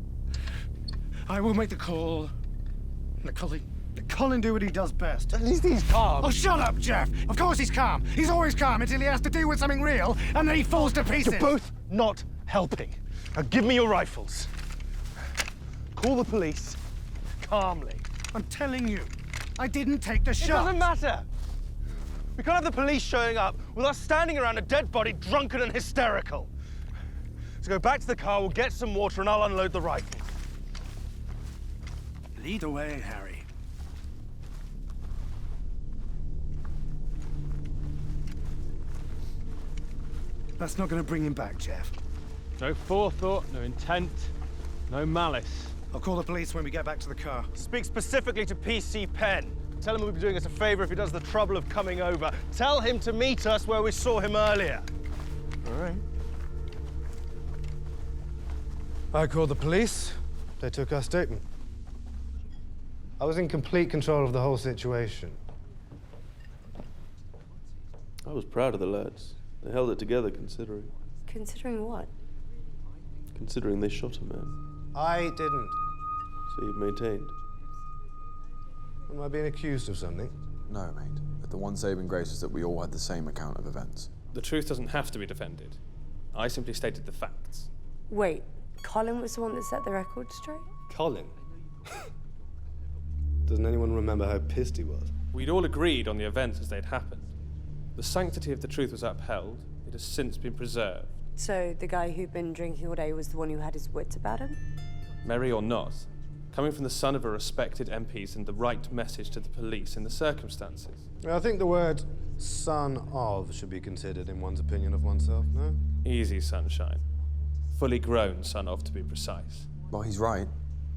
I will make the call. Let Colin do what he does best. At least he's calm. Oh, shut up, Jeff! Of course he's calm. He's always calm until he has to deal with something real, and then he falls to pieces. You're both not helping. Now give me your rifles. Call the police calmly. I'm telling you, I didn't take the shot. It doesn't matter. We can't have the police showing up with us standing around a dead body, drunken and hysterical. So go back to the car, we'll get some water, and I'll unload the rifles. Lead the way, Harry. That's not going to bring him back, Jeff. No forethought, no intent, no malice. I'll call the police when we get back to the car. Speak specifically to PC Penn. Tell him we'll be doing us a favor if he does the trouble of coming over. Tell him to meet us where we saw him earlier. All right. I called the police. They took our statement. I was in complete control of the whole situation. I was proud of the lads. They held it together considering. Considering what? Considering they shot a man. I didn't. So you've maintained. Am I being accused of something? No, mate. But the one saving grace is that we all had the same account of events. The truth doesn't have to be defended. I simply stated the facts. Wait, Colin was the one that set the record straight? Colin? Doesn't anyone remember how pissed he was? We'd all agreed on the events as they'd happened. The sanctity of the truth was upheld. It has since been preserved. So the guy who'd been drinking all day was the one who had his wits about him? Merry or not, coming from the son of a respected MP sent the right message to the police in the circumstances. I think the word son of should be considered in one's opinion of oneself, no? Easy, sunshine. Fully grown son of, to be precise. Well, he's right.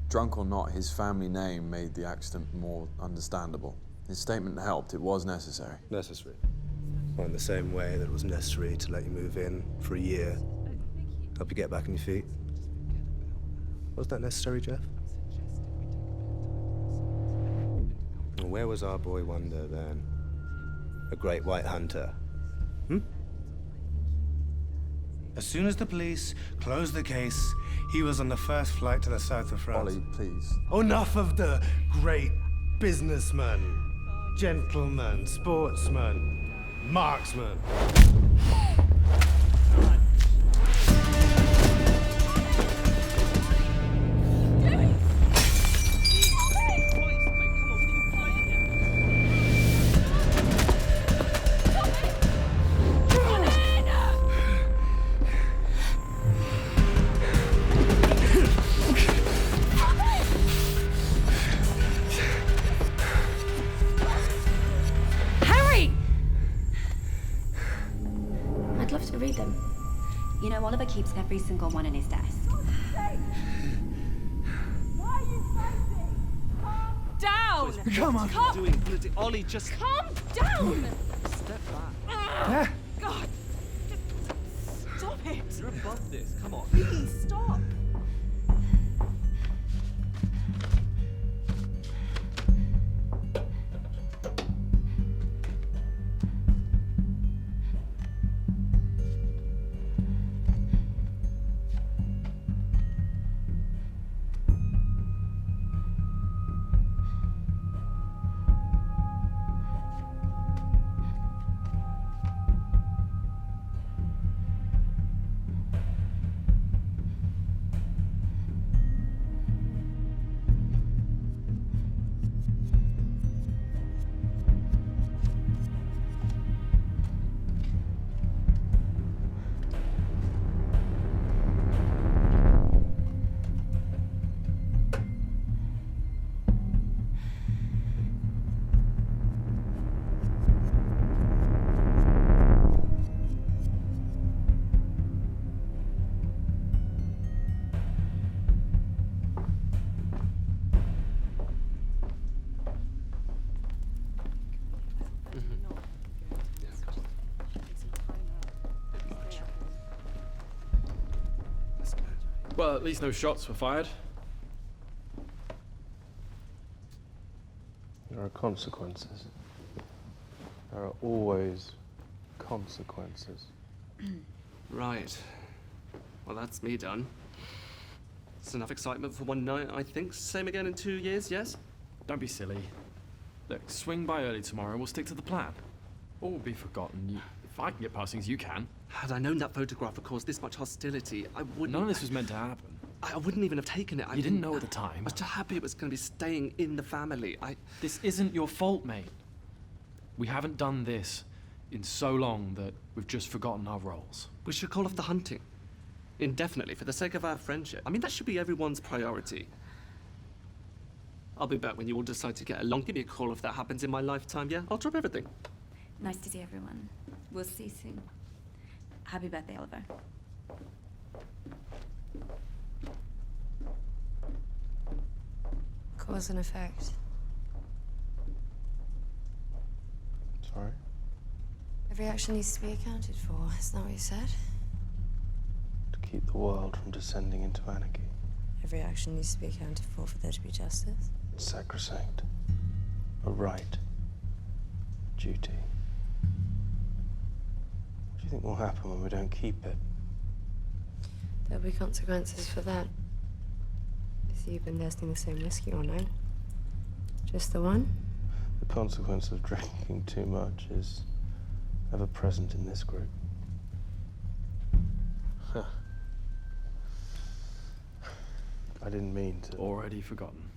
Drunk or not, his family name made the accident more understandable. His statement helped. It was necessary. Necessary. Or in the same way that it was necessary to let you move in for a year, help you get back on your feet. Was that necessary, Jeff? And where was our boy Wonder then? A great white hunter? As soon as the police closed the case, he was on the first flight to the south of France. Ollie, please. Oh, enough of the great businessman, gentleman, sportsman, marksman. I'd love to read them. You know, Oliver keeps every single one in his desk. Down! Come on. Calm, Doing Ollie, just calm down! step back. God! Stop it! You're above this. Come on. Please stop! Well, at least no shots were fired. There are consequences. There are always consequences. Right. Well, that's me done. It's enough excitement for one night, I think. Same again in 2 years, yes? Don't be silly. Look, swing by early tomorrow and we'll stick to the plan. All will be forgotten. If I can get past things, you can. Had I known that photograph would cause this much hostility, I wouldn't... None of this was meant to happen. I wouldn't even have taken it. You didn't know at the time. I was just happy it was going to be staying in the family. This isn't your fault, mate. We haven't done this in so long that we've just forgotten our roles. We should call off the hunting. Indefinitely, for the sake of our friendship. I mean, that should be everyone's priority. I'll be back when you all decide to get along. Give me a call if that happens in my lifetime, yeah? I'll drop everything. Nice to see everyone. We'll see you soon. Happy birthday, Oliver. Cause and effect. Sorry? Every action needs to be accounted for. Isn't that what you said? To keep the world from descending into anarchy. Every action needs to be accounted for there to be justice. It's sacrosanct. A right. Duty. What do you think will happen when we don't keep it? There'll be consequences for that. If you've been testing the same whiskey or no? Just the one? The consequence of drinking too much is ever present in this group. Huh. I didn't mean to. Already forgotten.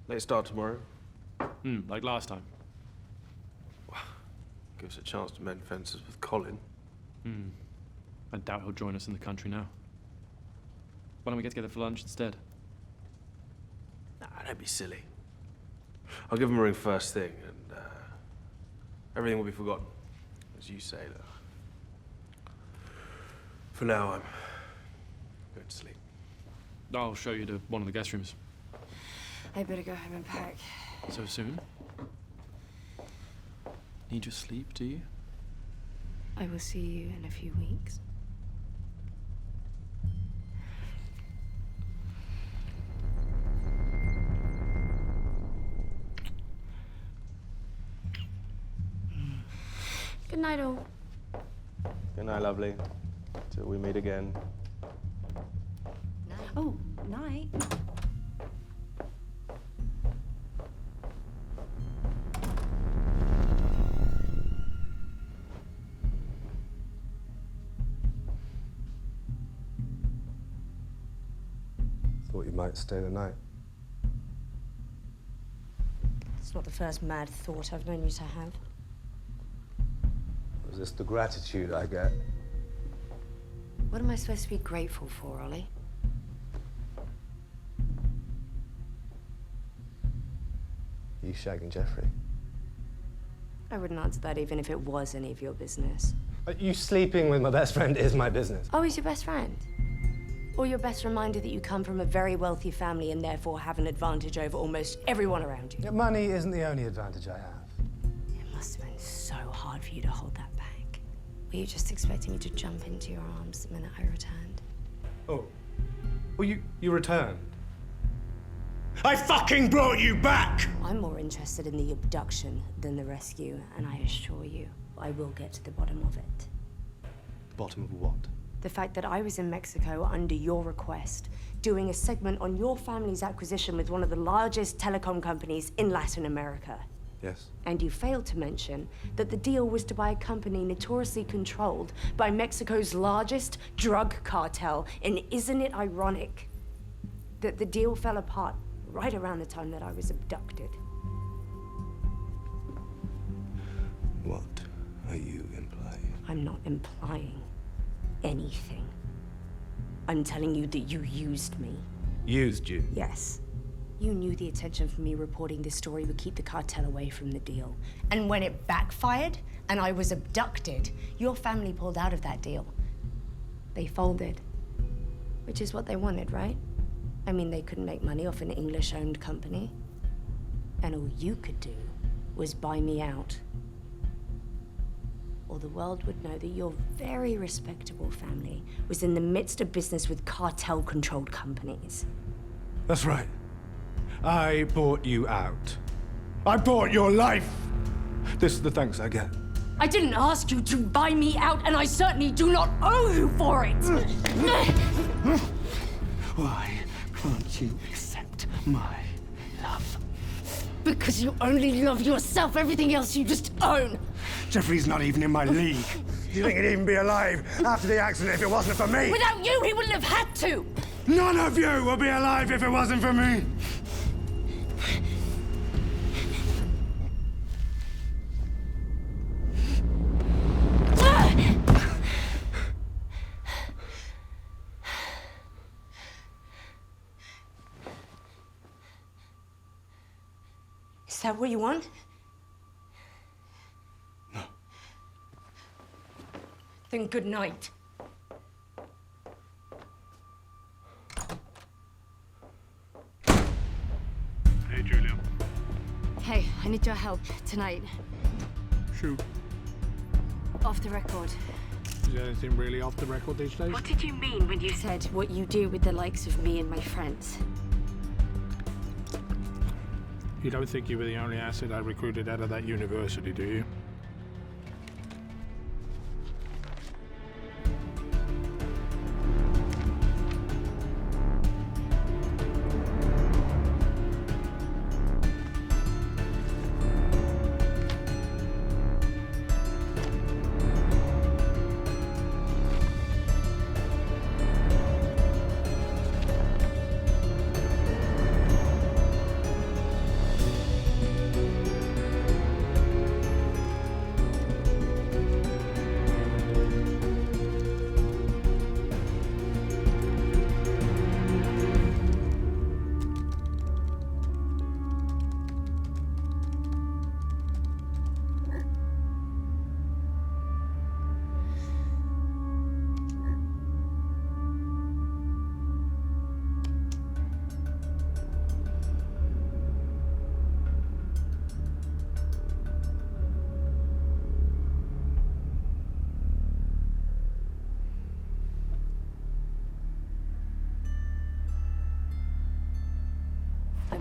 Late start tomorrow. Like last time. Give us a chance to mend fences with Colin. I doubt he'll join us in the country now. Why don't we get together for lunch instead? Nah, don't be silly. I'll give him a ring first thing, and everything will be forgotten, as you say. For now, I'm going to sleep. I'll show you to one of the guest rooms. I better go home and pack. So soon? Need your sleep, do you? I will see you in a few weeks. Good night, all. Good night, lovely. Till we meet again. Oh, night. Thought you might stay the night. It's not the first mad thought I've known you to have. Was this the gratitude I get? What am I supposed to be grateful for, Ollie? You shagging Jeffrey? I wouldn't answer that even if it was any of your business. You sleeping with my best friend is my business. Oh, he's your best friend? Or your best reminder that you come from a very wealthy family and therefore have an advantage over almost everyone around you? Yeah, money isn't the only advantage I have. It must have been so hard for you to hold that back. Were you just expecting me to jump into your arms the minute I returned? Oh. Well, you returned. I fucking brought you back! I'm more interested in the abduction than the rescue, and I assure you, I will get to the bottom of it. The bottom of what? The fact that I was in Mexico under your request, doing a segment on your family's acquisition with one of the largest telecom companies in Latin America. Yes. And you failed to mention that the deal was to buy a company notoriously controlled by Mexico's largest drug cartel. And isn't it ironic that the deal fell apart right around the time that I was abducted? What are you implying? I'm not implying anything. I'm telling you that you used me. Used you? Yes. You knew the attention from me reporting this story would keep the cartel away from the deal. And when it backfired and I was abducted, your family pulled out of that deal. They folded. Which is what they wanted, right? I mean, they couldn't make money off an English-owned company. And all you could do was buy me out. Or the world would know that your very respectable family was in the midst of business with cartel-controlled companies. That's right. I bought you out. I bought your life! This is the thanks I get. I didn't ask you to buy me out, and I certainly do not owe you for it! Why can't you accept my love? Because you only love yourself, everything else you just own! Jeffrey's not even in my league. Do you think he'd even be alive after the accident if it wasn't for me? Without you, he wouldn't have had to! None of you would be alive if it wasn't for me! Is that what you want? No. Then good night. Hey, Julia. Hey, I need your help tonight. Shoot. Off the record. Is there anything really off the record these days? What did you mean when you said what you do with the likes of me and my friends? You don't think you were the only asset I recruited out of that university, do you?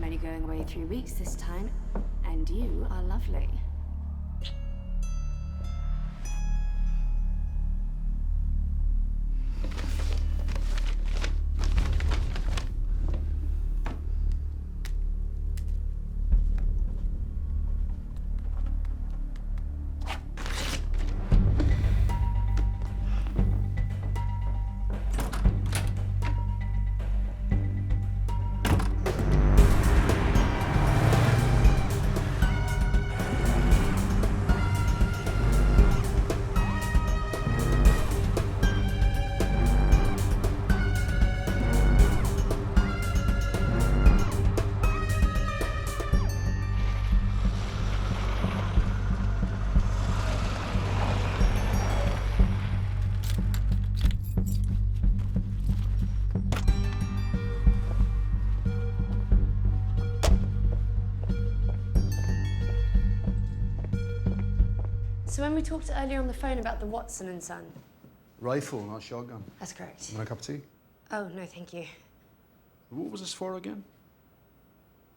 only going away 3 weeks this time, and you are lovely. So when we talked earlier on the phone about the Watson and Son. Rifle, not shotgun. That's correct. Want a cup of tea? Oh, no, thank you. What was this for again?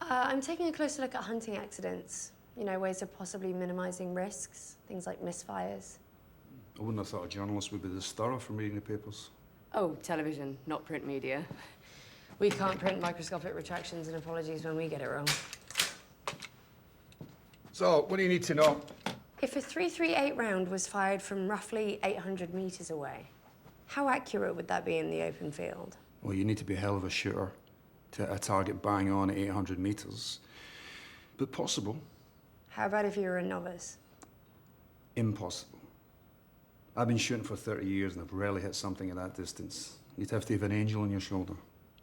I'm taking a closer look at hunting accidents. You know, ways of possibly minimizing risks, things like misfires. I wouldn't have thought a journalist would be this thorough from reading the papers. Oh, television, not print media. We can't print microscopic retractions and apologies when we get it wrong. So, what do you need to know? If a .338 round was fired from roughly 800 meters away, how accurate would that be in the open field? Well, you need to be a hell of a shooter to hit a target bang on at 800 meters. But possible. How about if you were a novice? Impossible. I've been shooting for 30 years and I've rarely hit something at that distance. You'd have to have an angel on your shoulder,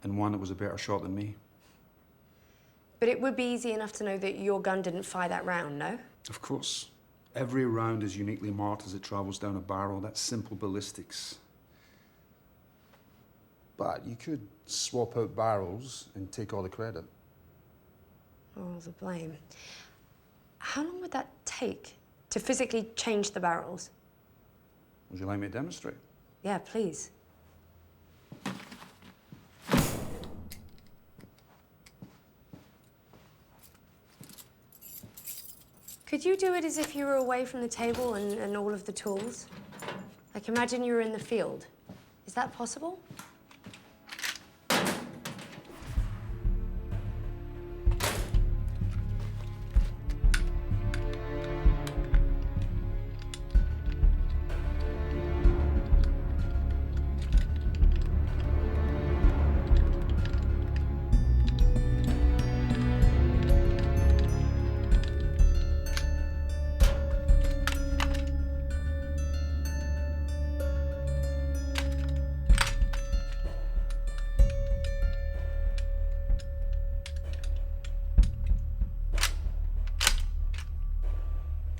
and one that was a better shot than me. But it would be easy enough to know that your gun didn't fire that round, no? Of course. Every round is uniquely marked as it travels down a barrel. That's simple ballistics. But you could swap out barrels and take all the credit. All the blame. How long would that take to physically change the barrels? Would you like me to demonstrate? Yeah, please. Could you do it as if you were away from the table and all of the tools? Like, imagine you were in the field. Is that possible?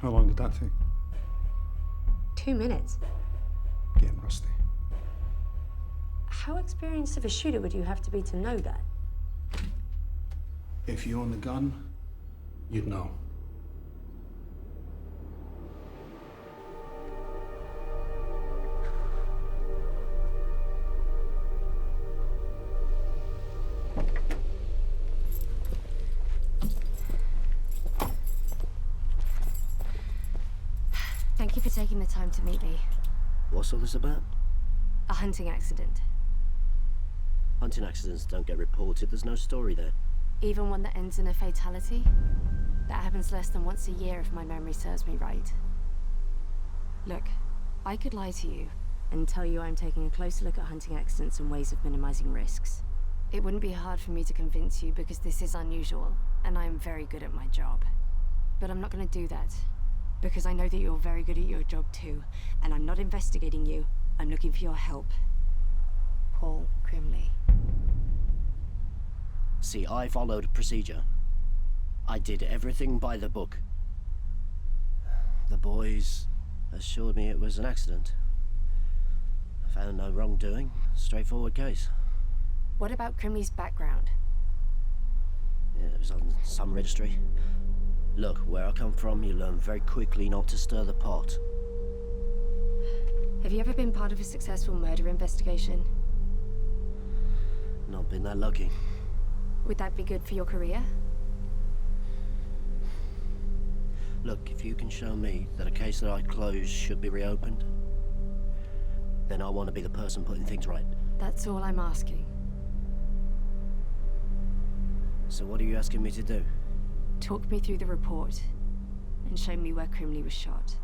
How long did that take? 2 minutes. Getting rusty. How experienced of a shooter would you have to be to know that? If you own the gun, you'd know. Thank you for taking the time to meet me. What's all this about? A hunting accident. Hunting accidents don't get reported. There's no story there. Even one that ends in a fatality? That happens less than once a year if my memory serves me right. Look, I could lie to you and tell you I'm taking a closer look at hunting accidents and ways of minimizing risks. It wouldn't be hard for me to convince you because this is unusual, and I am very good at my job. But I'm not going to do that, because I know that you're very good at your job too, and I'm not investigating you. I'm looking for your help. Paul Crimley. See, I followed procedure. I did everything by the book. The boys assured me it was an accident. I found no wrongdoing. Straightforward case. What about Crimley's background? Yeah, it was on some registry. Look, where I come from, you learn very quickly not to stir the pot. Have you ever been part of a successful murder investigation? Not been that lucky. Would that be good for your career? Look, if you can show me that a case that I closed should be reopened, then I want to be the person putting things right. That's all I'm asking. So what are you asking me to do? Talk me through the report and show me where Crimley was shot.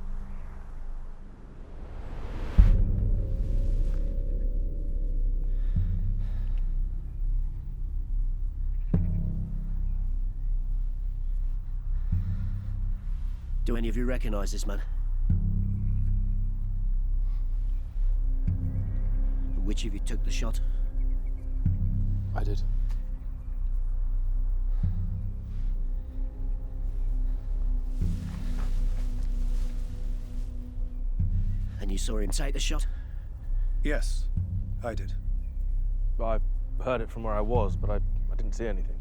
Do any of you recognize this man? Which of you took the shot? I did. And you saw him take the shot? Yes, I did. I heard it from where I was, but I didn't see anything.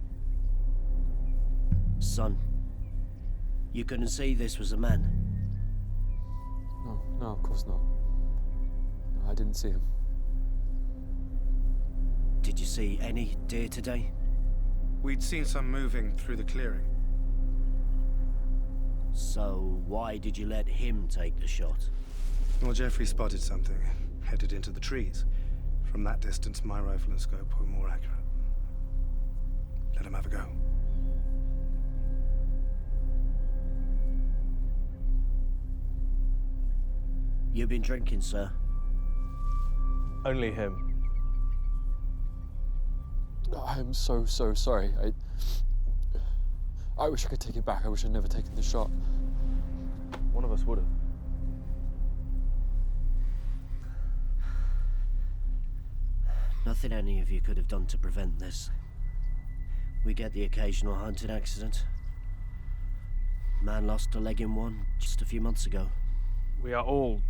Son, you couldn't see this was a man? No, of course not. No, I didn't see him. Did you see any deer today? We'd seen some moving through the clearing. So why did you let him take the shot? Well, Jeffrey spotted something, headed into the trees. From that distance, my rifle and scope were more accurate. Let him have a go. You've been drinking, sir? Only him. I'm so sorry. I wish I could take it back. I wish I'd never taken the shot. One of us would have. Nothing any of you could have done to prevent this. We get the occasional hunting accident. Man lost a leg in one just a few months ago. We are all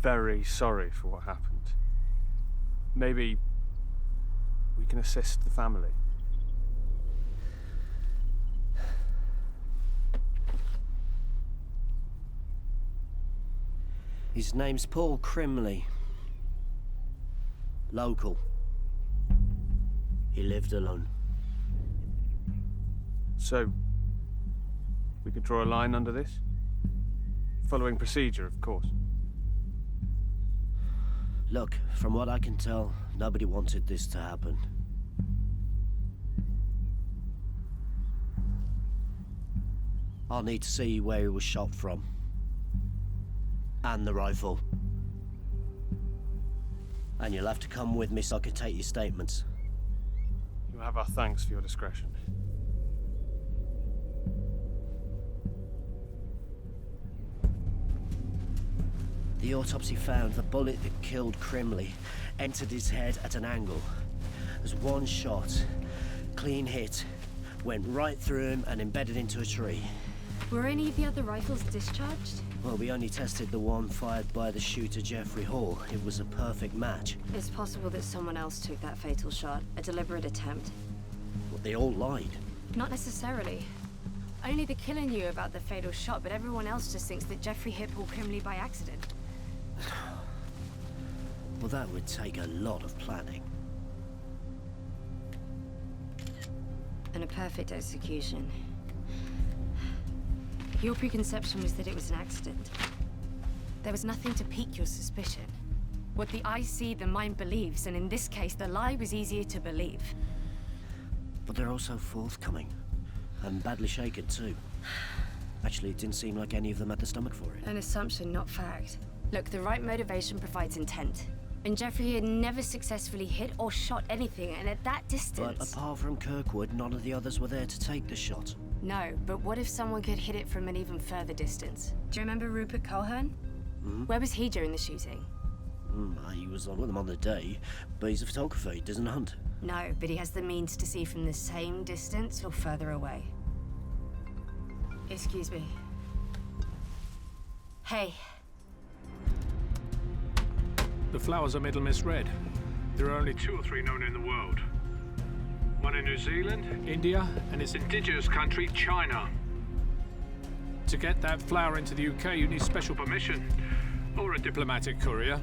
very sorry for what happened. Maybe we can assist the family. His name's Paul Crimley. Local. He lived alone. So, we could draw a line under this? Following procedure, of course. Look, from what I can tell, nobody wanted this to happen. I'll need to see where he was shot from. And the rifle. And you'll have to come with me so I can take your statements. You have our thanks for your discretion. The autopsy found the bullet that killed Crimley entered his head at an angle. As one shot, clean hit, went right through him and embedded into a tree. Were any of the other rifles discharged? Well, we only tested the one fired by the shooter Jeffrey Hall. It was a perfect match. It's possible that someone else took that fatal shot, a deliberate attempt. Well, they all lied. Not necessarily. Only the killer knew about the fatal shot, but everyone else just thinks that Jeffrey hit Paul Crimley by accident. Well, that would take a lot of planning. And a perfect execution. Your preconception was that it was an accident. There was nothing to pique your suspicion. What the eye see, the mind believes, and in this case, the lie was easier to believe. But they're also forthcoming. And badly shaken, too. Actually, it didn't seem like any of them had the stomach for it. An assumption, not fact. Look, the right motivation provides intent. And Jeffrey had never successfully hit or shot anything, and at that distance... But apart from Kirkwood, none of the others were there to take the shot. No, but what if someone could hit it from an even further distance? Do you remember Rupert Cohern? Where was he during the shooting? He was on with them on the day, but he's a photographer, he doesn't hunt. No, but he has the means to see from the same distance or further away. Excuse me. Hey. The flowers are middle misread. There are only 2 or 3 known in the world. One in New Zealand, India, and its indigenous country, China. To get that flower into the UK, you need special permission, or a diplomatic courier.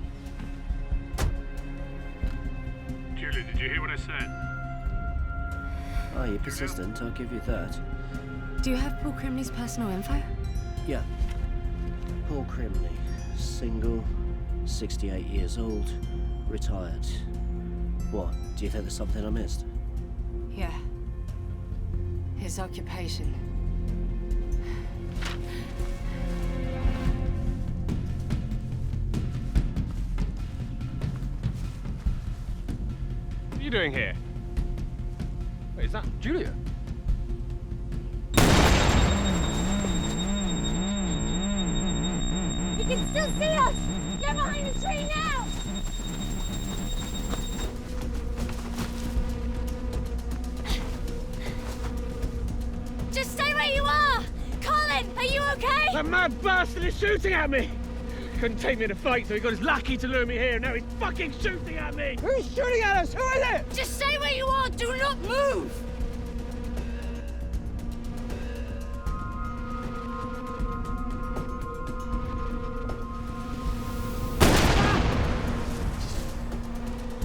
Julie, did you hear what I said? Oh, you're persistent, I'll give you that. Do you have Paul Crimley's personal info? Yeah. Paul Crimley, single, 68 years old, retired. What, do you think there's something I missed? Yeah. His occupation. What are you doing here? Wait, is that Julia? He can still see us! Get behind the tree now! Just stay where you are! Colin, are you okay? That mad bastard is shooting at me! Couldn't take me in a fight, so he got his lackey to lure me here, and now he's fucking shooting at me! Who's shooting at us? Who is it? Just stay where you are! Do not move!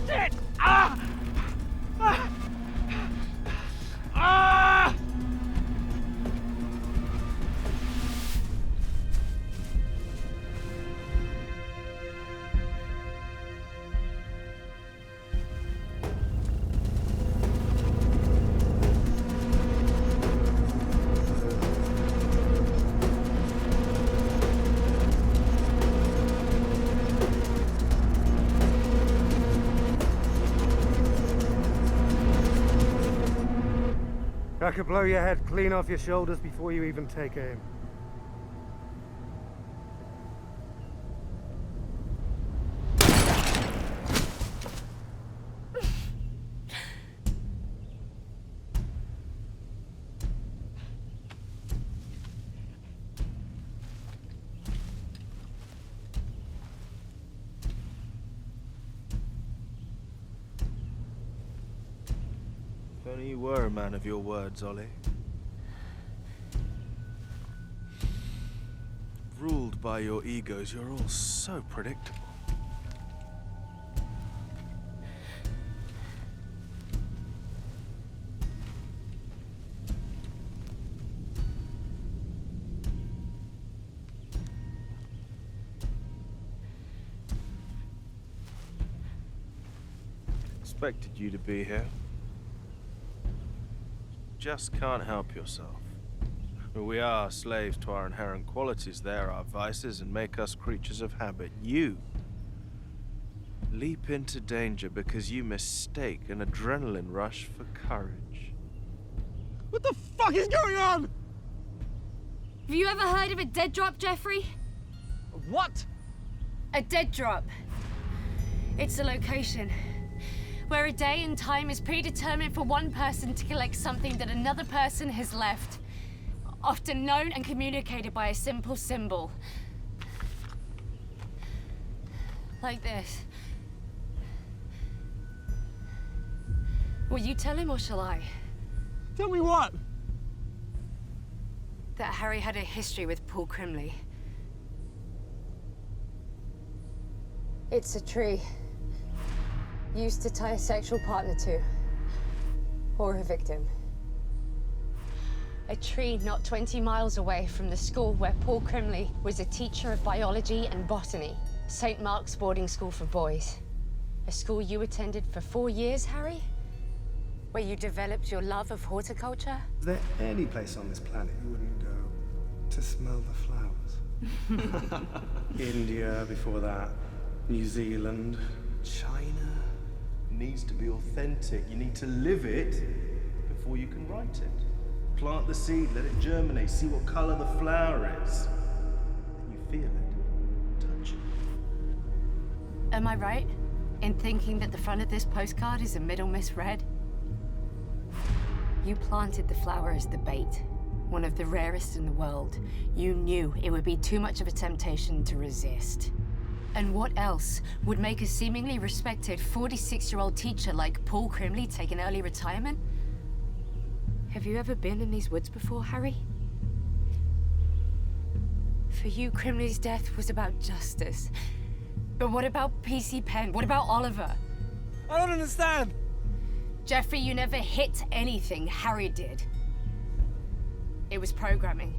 Shit! Ah! Ah! Ah! I could blow your head clean off your shoulders before you even take aim. If only you were a man of your words, Ollie. Ruled by your egos, you're all so predictable. Expected you to be here. Just can't help yourself. We are slaves to our inherent qualities. They're our vices and make us creatures of habit. You leap into danger because you mistake an adrenaline rush for courage. What the fuck is going on? Have you ever heard of a dead drop, Jeffrey? What? A dead drop. It's a location where a day and time is predetermined for one person to collect something that another person has left. Often known and communicated by a simple symbol. Like this. Will you tell him or shall I? Tell me what? That Harry had a history with Paul Crimley. It's a tree. Used to tie a sexual partner to. Or a victim. A tree not 20 miles away from the school where Paul Crimley was a teacher of biology and botany. St. Mark's Boarding School for Boys. A school you attended for 4 years, Harry? Where you developed your love of horticulture? Is there any place on this planet you wouldn't go to smell the flowers? India before that, New Zealand, China. It needs to be authentic. You need to live it before you can write it. Plant the seed, let it germinate, see what color the flower is. Then you feel it, touch it. Am I right in thinking that the front of this postcard is a middle misread? You planted the flower as the bait, one of the rarest in the world. You knew it would be too much of a temptation to resist. And what else would make a seemingly respected 46-year-old teacher like Paul Crimley take an early retirement? Have you ever been in these woods before, Harry? For you, Crimley's death was about justice. But what about P.C. Penn? What about Oliver? I don't understand. Jeffrey, you never hit anything. Harry did. It was programming.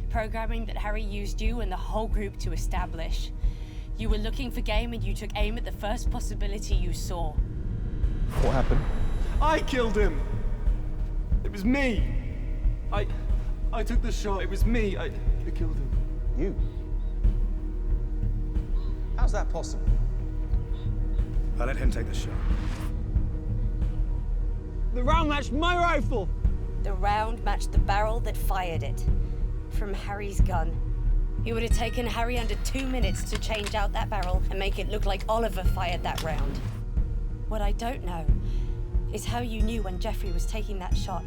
Programming that Harry used you and the whole group to establish. You were looking for game and you took aim at the first possibility you saw. What happened? I killed him! It was me! I took the shot. It was me. I killed him. You? How's that possible? I let him take the shot. The round matched my rifle! The round matched the barrel that fired it. From Harry's gun. It would have taken Harry under 2 minutes to change out that barrel and make it look like Oliver fired that round. What I don't know is how you knew when Jeffrey was taking that shot.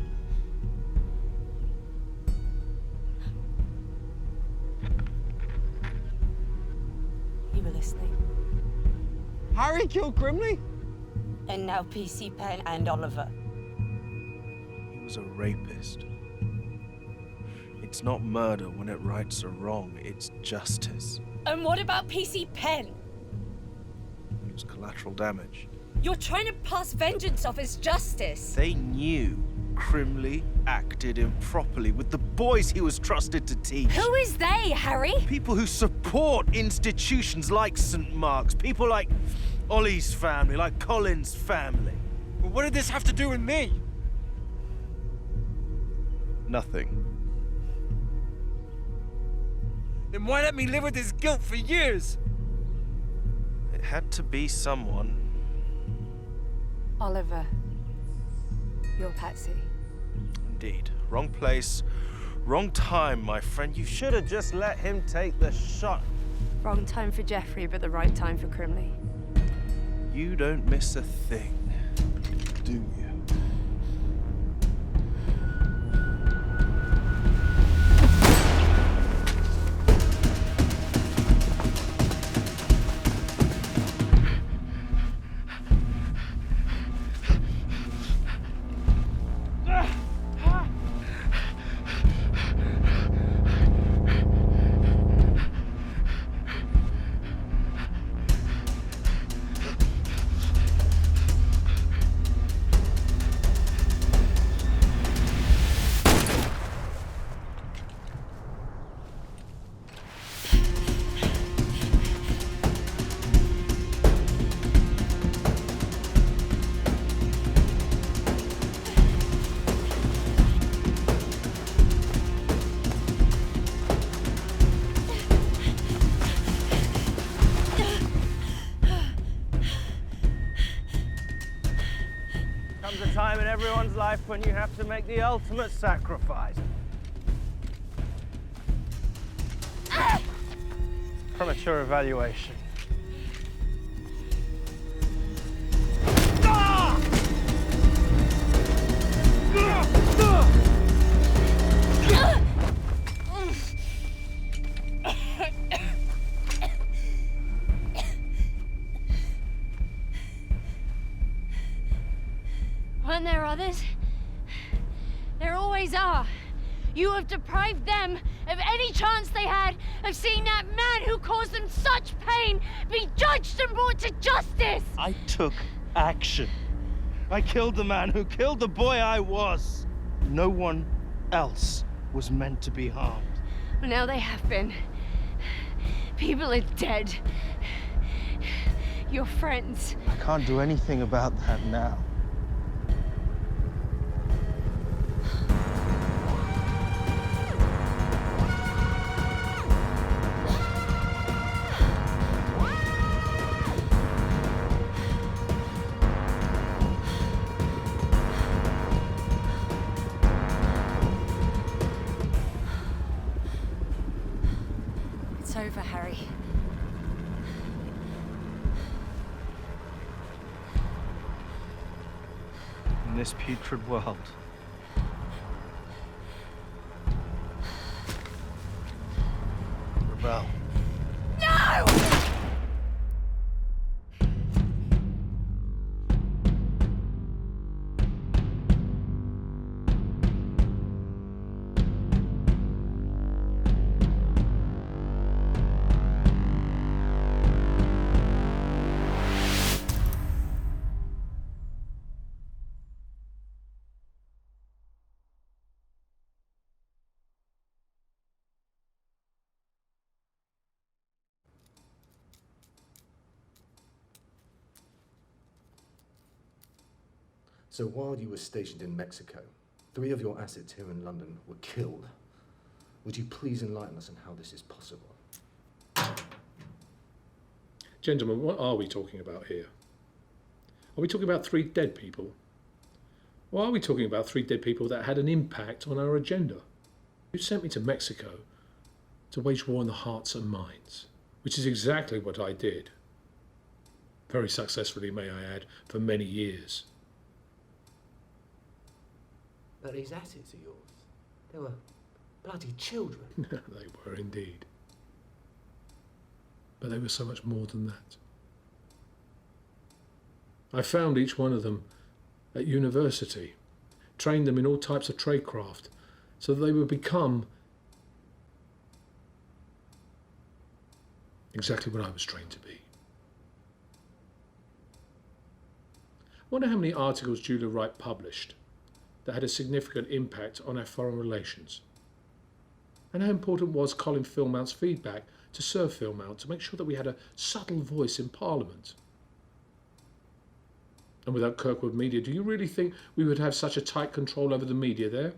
You were listening. Harry killed Grimley? And now PC Penn and Oliver. He was a rapist. It's not murder when it rights a wrong, it's justice. And what about PC Penn? It was collateral damage. You're trying to pass vengeance off as justice. They knew Crimley acted improperly with the boys he was trusted to teach. Who is they, Harry? People who support institutions like St. Mark's. People like Ollie's family, like Colin's family. But what did this have to do with me? Nothing. Then why let me live with this guilt for years? It had to be someone. Oliver, you're Patsy. Indeed. Wrong place, wrong time, my friend. You should have just let him take the shot. Wrong time for Jeffrey, but the right time for Crimley. You don't miss a thing, do you? Comes a time in everyone's life when you have to make the ultimate sacrifice. Premature evaluation. Weren't there others? There always are. You have deprived them of any chance they had of seeing that man who caused them such pain be judged and brought to justice! I took action. I killed the man who killed the boy I was. No one else was meant to be harmed. Well, now they have been. People are dead. Your friends. I can't do anything about that now. It's over, Harry. In this putrid world, rebel. No! So while you were stationed in Mexico, 3 of your assets here in London were killed. Would you please enlighten us on how this is possible? Gentlemen, what are we talking about here? Are we talking about 3 dead people? Or are we talking about 3 dead people that had an impact on our agenda? You sent me to Mexico to wage war in the hearts and minds, which is exactly what I did. Very successfully, may I add, for many years. But these assets of yours, they were bloody children. They were indeed. But they were so much more than that. I found each one of them at university, trained them in all types of tradecraft, so that they would become exactly what I was trained to be. I wonder how many articles Julia Wright published that had a significant impact on our foreign relations. And how important was Colin Philmount's feedback to Sir Philmount to make sure that we had a subtle voice in Parliament. And without Kirkwood Media, do you really think we would have such a tight control over the media there?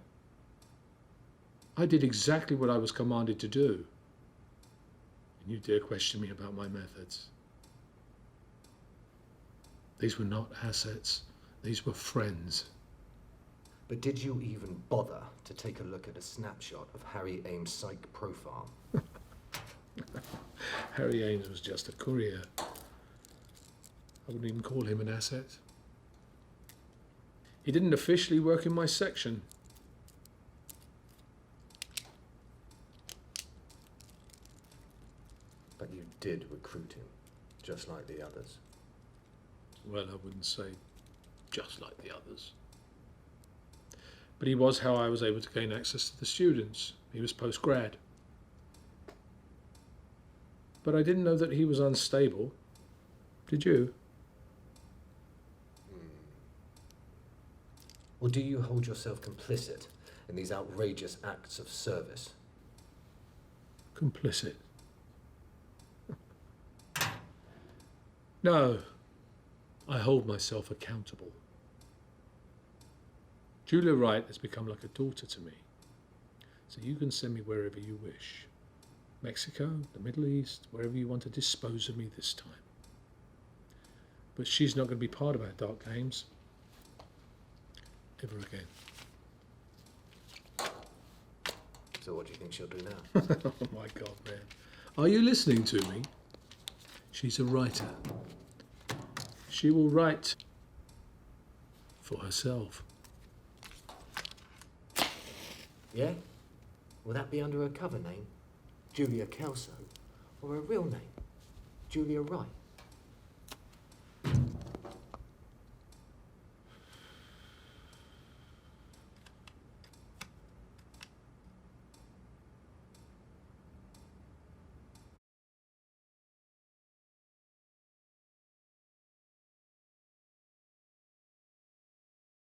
I did exactly what I was commanded to do. And you dare question me about my methods. These were not assets. These were friends. But did you even bother to take a look at a snapshot of Harry Ames' psych profile? Harry Ames was just a courier. I wouldn't even call him an asset. He didn't officially work in my section. But you did recruit him, just like the others. Well, I wouldn't say just like the others. But he was how I was able to gain access to the students. He was post-grad. But I didn't know that he was unstable. Did you? Or do you hold yourself complicit in these outrageous acts of service? Complicit? No. I hold myself accountable. Julia Wright has become like a daughter to me. So you can send me wherever you wish. Mexico, the Middle East, wherever you want to dispose of me this time. But she's not going to be part of our dark games. Ever again. So what do you think she'll do now? Oh my God, man. Are you listening to me? She's a writer. She will write for herself. Yeah? Will that be under a cover name? Julia Kelso? Or a real name? Julia Wright?